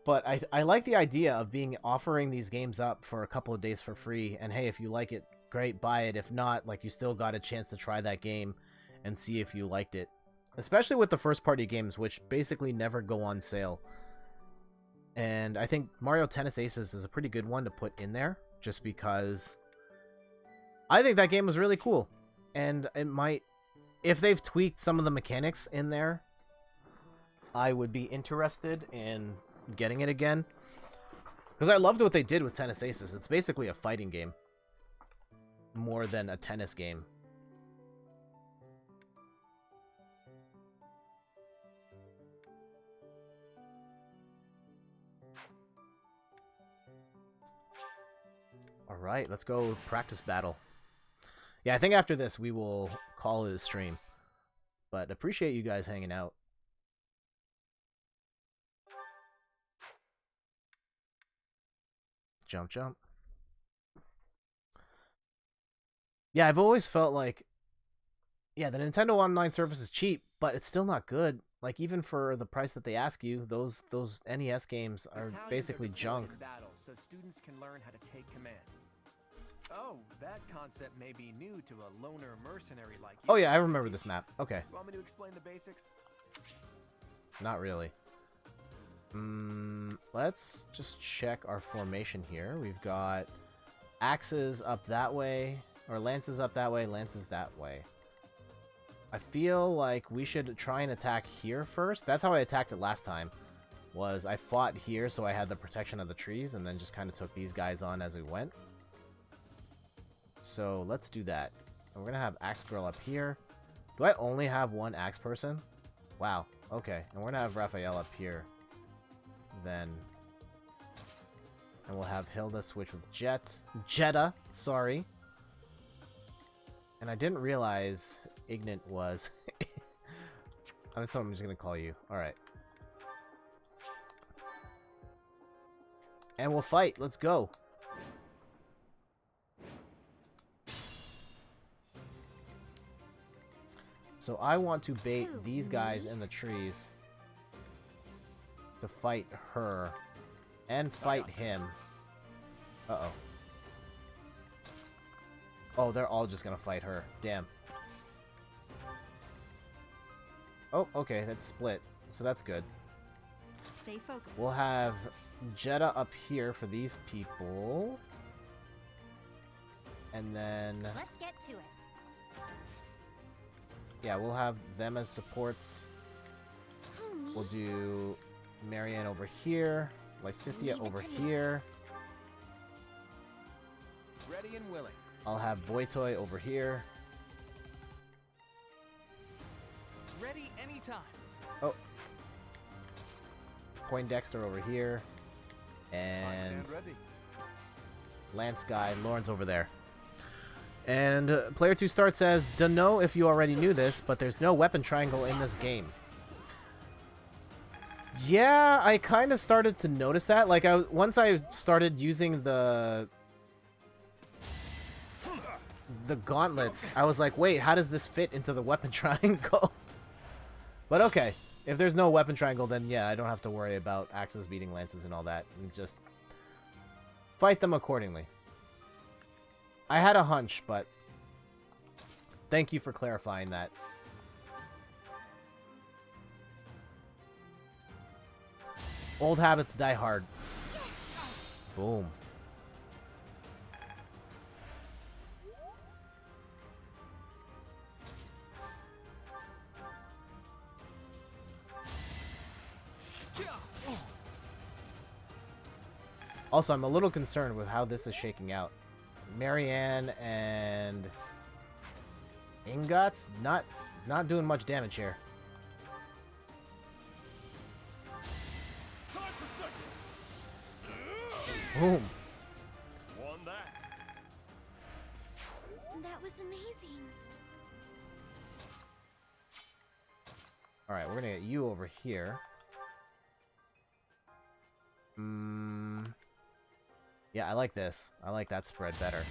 But I like the idea of offering these games up for a couple of days for free, and hey, if you like it, great, buy it. If not, like, you still got a chance to try that game and see if you liked it. Especially with the first-party games, which basically never go on sale. And I think Mario Tennis Aces is a pretty good one to put in there, just because I think that game was really cool. And it might, if they've tweaked some of the mechanics in there, I would be interested in getting it again. Because I loved what they did with Tennis Aces. It's basically a fighting game more than a tennis game. Alright, let's go practice battle. Yeah, I think after this we will call it a stream. But appreciate you guys hanging out. Jump, jump. Yeah, I've always felt like, yeah, the Nintendo Online service is cheap, but it's still not good. Like, even for the price that they ask you, those NES games are basically junk. Battle, so students can learn how to take command. Oh, that concept may be new to a loner mercenary like you. Oh yeah, I remember this map. Okay. You want me to explain the basics? Not really. Let's just check our formation here. We've got axes up that way, or lances up that way, lances that way. I feel like we should try and attack here first. That's how I attacked it last time. Was I fought here so I had the protection of the trees and then just kind of took these guys on as we went. So let's do that. And we're going to have Axe Girl up here. Do I only have one Axe person? Wow. Okay. And we're going to have Raphael up here. Then. And we'll have Hilda switch with Jetta. Sorry. And I didn't realize Ignat was... I'm just going to call you. Alright. And we'll fight. Let's go. So I want to bait these guys in the trees to fight her and fight him. Uh-oh. Oh, they're all just gonna fight her. Damn. Oh, okay, that's split. So that's good. Stay focused. We'll have Jetta up here for these people. And then... Let's get to it. Yeah, we'll have them as supports. We'll do Marianne over here. Lysithia over here. Ready and willing. I'll have Boytoy over here. Ready anytime. Oh. Poindexter over here. And Lance Guy, Lauren's over there. And player 2 starts says, "Dunno if you already knew this, but there's no weapon triangle in this game." Yeah, I kind of started to notice that. Like, once I started using the gauntlets, I was like, wait, how does this fit into the weapon triangle? But okay, if there's no weapon triangle, then yeah, I don't have to worry about axes beating lances and all that. And just fight them accordingly. I had a hunch, but thank you for clarifying that. Old habits die hard. Boom. Also, I'm a little concerned with how this is shaking out. Marianne and Ingots not doing much damage here. Boom. Won that. That was amazing. All right, we're gonna get you over here. Yeah, I like this. I like that spread better.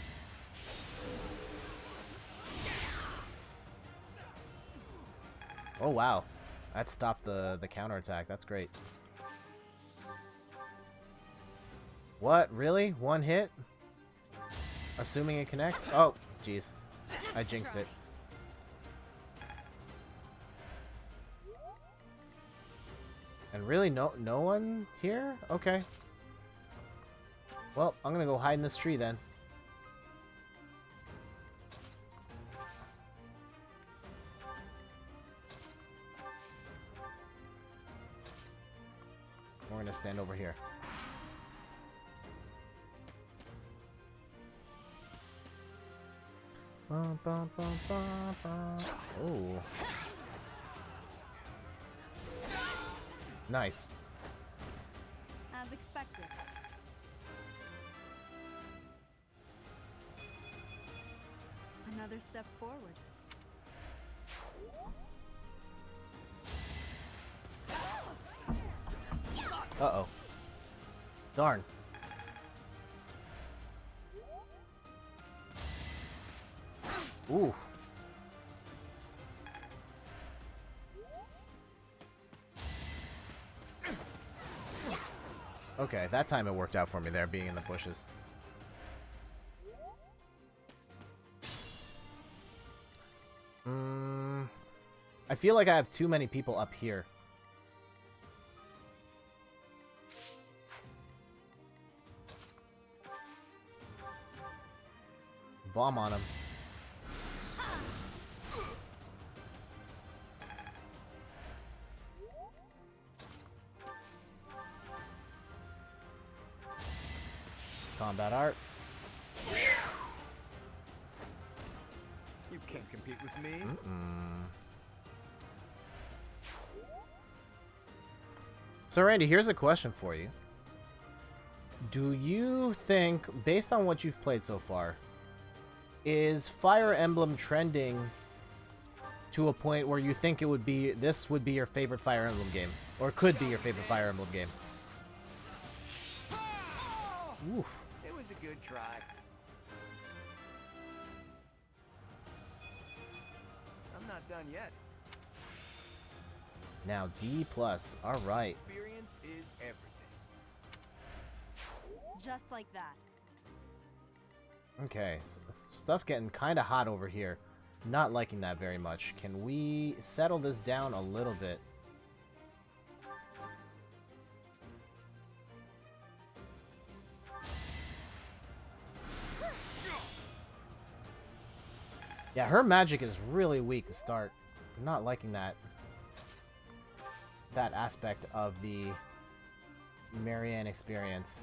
Oh wow, that stopped the counterattack. That's great. What? Really? One hit? Assuming it connects? Oh, jeez. I jinxed it. And really, no one here? Okay. Well, I'm gonna go hide in this tree then. We're gonna stand over here. Oh. Nice. As expected. Another step forward. Uh-oh. Darn. Ooh. Okay, that time it worked out for me there, being in the bushes. I feel like I have too many people up here. Bomb on him. Combat art. You can't compete with me. So Randy, here's a question for you. Do you think, based on what you've played so far, is Fire Emblem trending to a point where you think this would be your favorite Fire Emblem game? Or could be your favorite Fire Emblem game? Oof. It was a good try. I'm not done yet. Now D+. All right. Experience is everything. Just like that. Okay, so stuff getting kind of hot over here. Not liking that very much. Can we settle this down a little bit? Yeah, her magic is really weak to start. I'm not liking that aspect of the Marianne experience.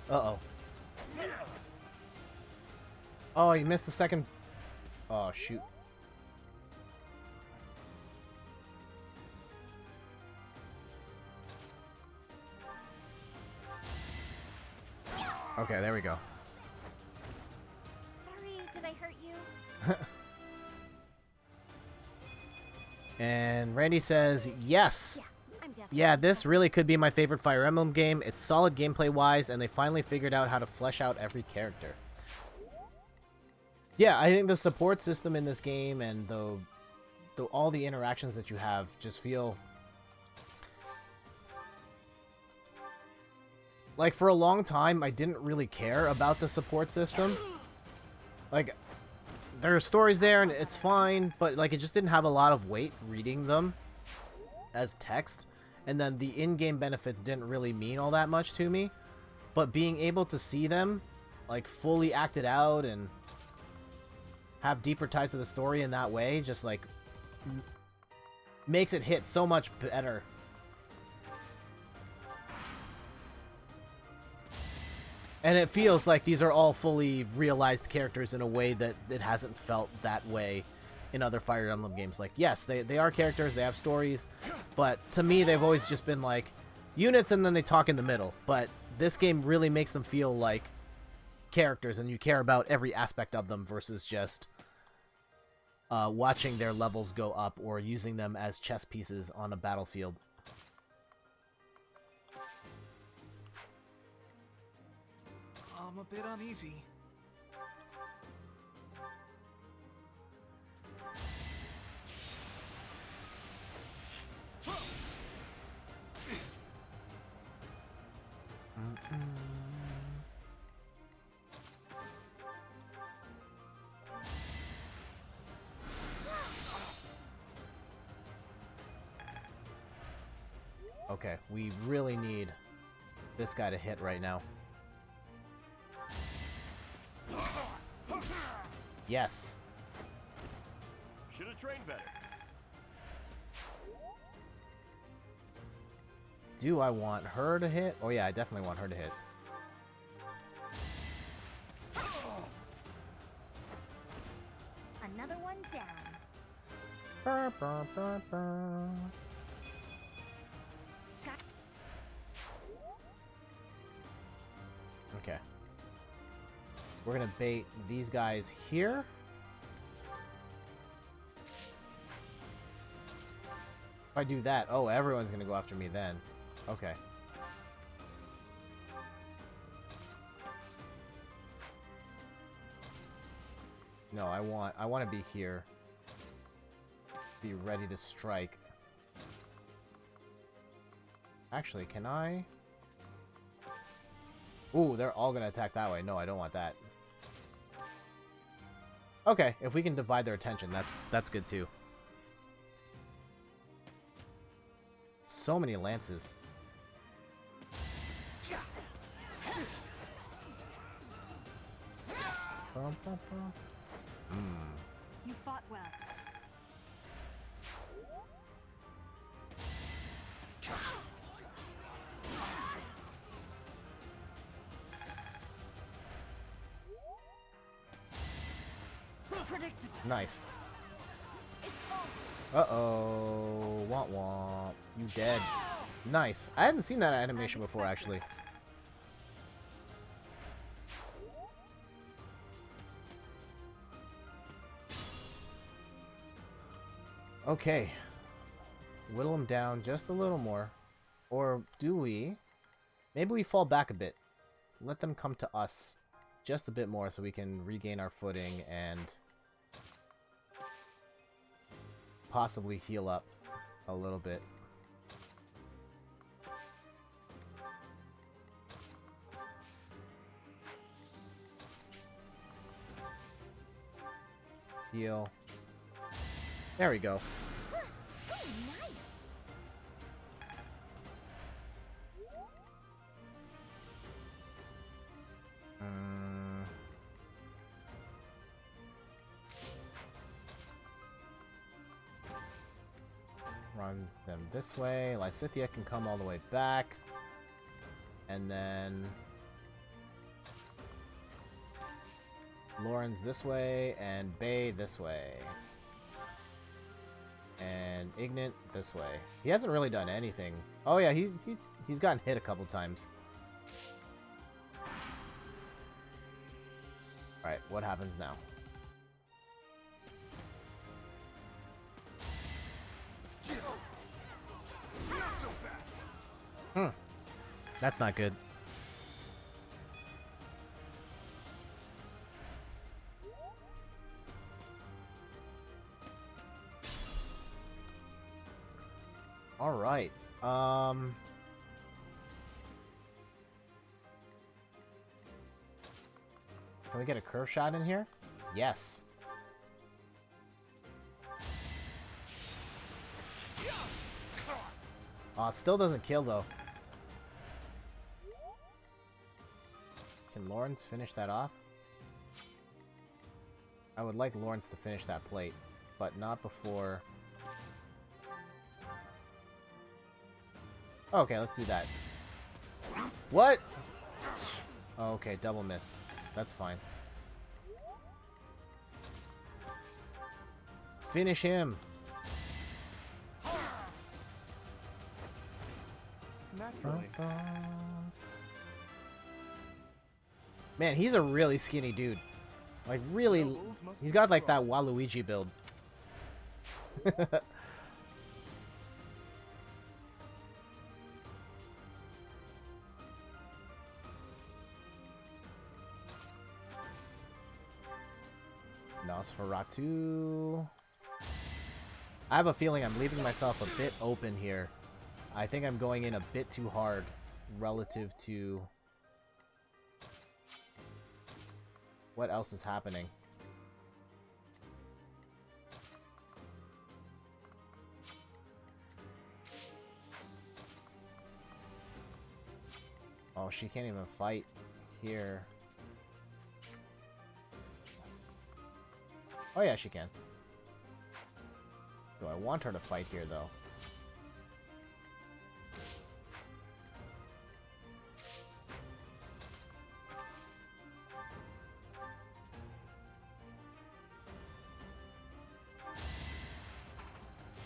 Uh-oh. Oh, he missed the second... Oh, shoot. Okay, there we go. Sorry, did I hurt you? And Randy says, yes. I'm definitely Yeah, this really could be my favorite Fire Emblem game. It's solid gameplay-wise, and they finally figured out how to flesh out every character. Yeah, I think the support system in this game and all the interactions that you have just feel... Like, for a long time, I didn't really care about the support system. Like, there are stories there, and it's fine, but, like, it just didn't have a lot of weight reading them as text. And then the in-game benefits didn't really mean all that much to me. But being able to see them, like, fully acted out and have deeper ties to the story in that way just, like, makes it hit so much better. And it feels like these are all fully realized characters in a way that it hasn't felt that way in other Fire Emblem games. Like, yes, they are characters, they have stories, but to me, they've always just been, like, units and then they talk in the middle. But this game really makes them feel like characters, and you care about every aspect of them versus just watching their levels go up or using them as chess pieces on a battlefield. I'm a bit uneasy. Okay, we really need this guy to hit right now. Yes. Should have trained better. Do I want her to hit? Oh yeah, I definitely want her to hit. Another one down. Burr, burr, burr, burr. Okay. We're gonna bait these guys here. If I do that, oh, everyone's gonna go after me then. Okay. No, I want to be here. Be ready to strike. Actually, can I? Ooh, they're all gonna attack that way. No, I don't want that. Okay, if we can divide their attention, that's good too. So many lances. You fought well. Nice. Uh-oh. Womp womp. You dead. Nice. I hadn't seen that animation before, actually. Okay. Whittle him down just a little more. Or do we? Maybe we fall back a bit. Let them come to us just a bit more so we can regain our footing and possibly heal up a little bit. Heal. There we go. Run them this way. Lysithea can come all the way back. And then Lauren's this way, and Bay this way. And Ignat this way. He hasn't really done anything. Oh yeah, he's gotten hit a couple times. Alright, what happens now? Not so fast. That's not good. All right. Can we get a curve shot in here? Yes. Oh, it still doesn't kill though. Can Lawrence finish that off? I would like Lawrence to finish that plate, but not before... Okay, let's do that. What? Oh, okay, double miss. That's fine. Finish him. Naturally. Man, he's a really skinny dude. Like, really... He's got, like, that Waluigi build. Nosferatu. I have a feeling I'm leaving myself a bit open here. I think I'm going in a bit too hard relative to what else is happening. Oh, she can't even fight here. Oh yeah, she can. Do I want her to fight here, though?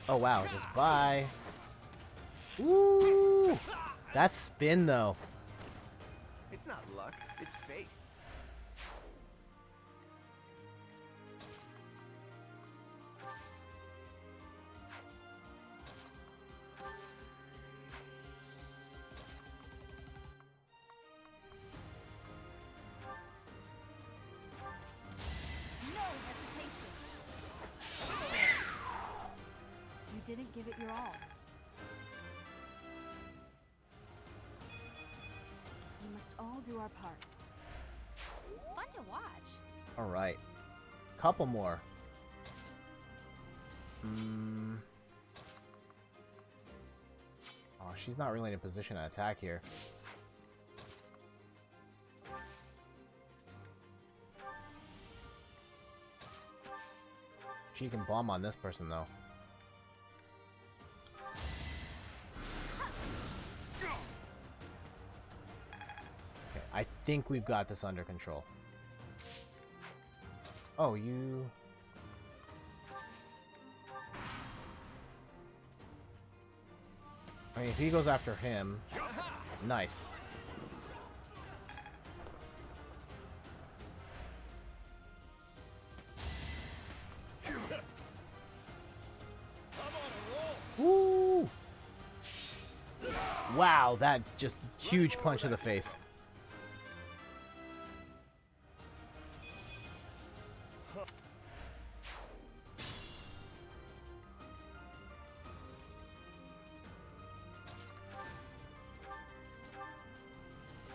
Oh wow, just bye. Woo! That spin, though. It's not luck, it's fate. Didn't give it your all. We must all do our part. Fun to watch. All right, couple more. Oh, she's not really in a position to attack here. She can bomb on this person though. I think we've got this under control. Oh, you... I mean, if he goes after him... Nice. Woo! Wow, that just huge punch to the face.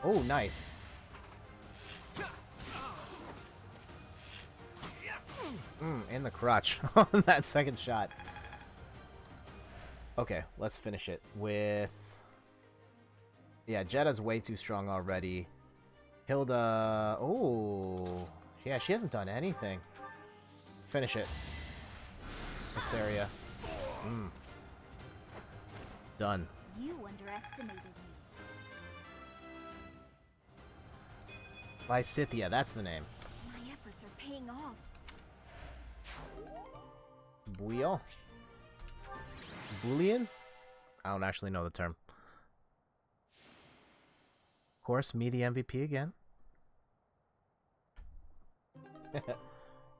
Oh, nice. In the crotch on that second shot. Okay, let's finish it with... Yeah, Jetta's way too strong already. Hilda... Oh, yeah, she hasn't done anything. Finish it. Hysteria. Done. You underestimated me. Lysithea, that's the name. My efforts are paying off. Bouillon? Bouillon? I don't actually know the term. Of course, me the MVP again.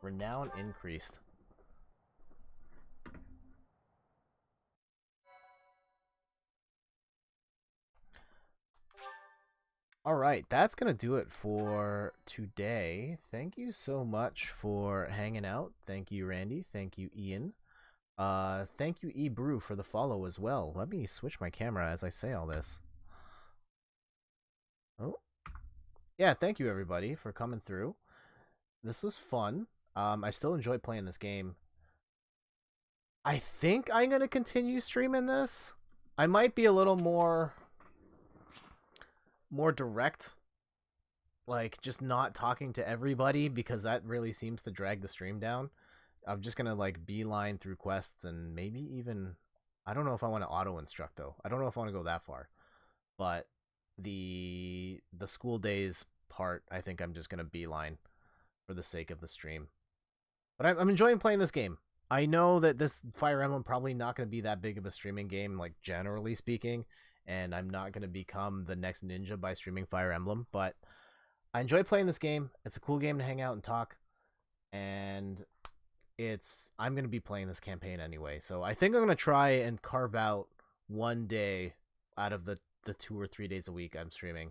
Renown increased. Alright, that's gonna do it for today. Thank you so much for hanging out. Thank you, Randy. Thank you, Ian. Thank you, eBrew, for the follow as well. Let me switch my camera as I say all this. Oh. Yeah, thank you, everybody, for coming through. This was fun. I still enjoy playing this game. I think I'm gonna continue streaming this. I might be a little more direct, like just not talking to everybody, because that really seems to drag the stream down. I'm just gonna like beeline through quests, and maybe even, I don't know if I want to auto instruct though. I don't know if I want to go that far, but the school days part, I think I'm just gonna beeline for the sake of the stream. But I'm enjoying playing this game. I know that this Fire Emblem probably not going to be that big of a streaming game, like generally speaking, and I'm not going to become the next ninja by streaming Fire Emblem, but I enjoy playing this game. It's a cool game to hang out and talk, and I'm going to be playing this campaign anyway, so I think I'm going to try and carve out one day out of the 2 or 3 days a week I'm streaming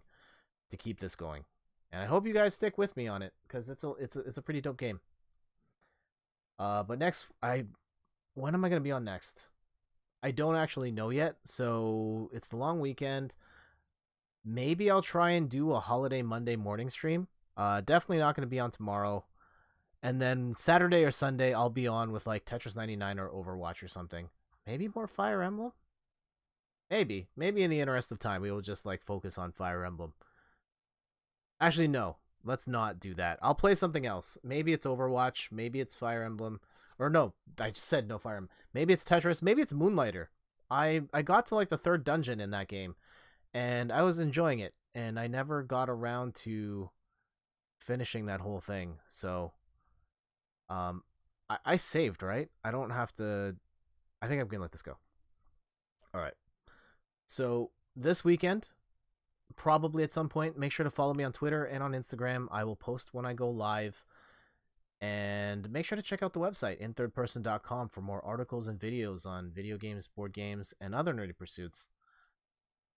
to keep this going. And I hope you guys stick with me on it, because it's a pretty dope game. But next, when am I going to be on next? I don't actually know yet, so it's the long weekend. Maybe I'll try and do a holiday Monday morning stream. Definitely not going to be on tomorrow. And then Saturday or Sunday, I'll be on with like Tetris 99 or Overwatch or something. Maybe more Fire Emblem? Maybe in the interest of time, we will just like focus on Fire Emblem. Actually, no. Let's not do that. I'll play something else. Maybe it's Overwatch. Maybe it's Fire Emblem. Or no, I just said no Fire Emblem. Maybe it's Tetris. Maybe it's Moonlighter. I got to like the 3rd dungeon in that game, and I was enjoying it, and I never got around to finishing that whole thing. So, I saved, right? I don't have to. I think I'm gonna let this go. All right. So this weekend, probably at some point, make sure to follow me on Twitter and on Instagram. I will post when I go live. And make sure to check out the website, inthirdperson.com, for more articles and videos on video games, board games, and other nerdy pursuits.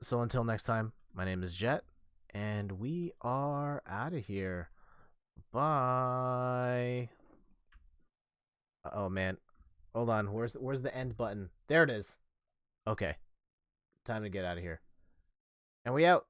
So until next time, my name is Jet, and we are out of here. Bye. Oh man, hold on. Where's the end button? There it is. Okay, time to get out of here. And we out.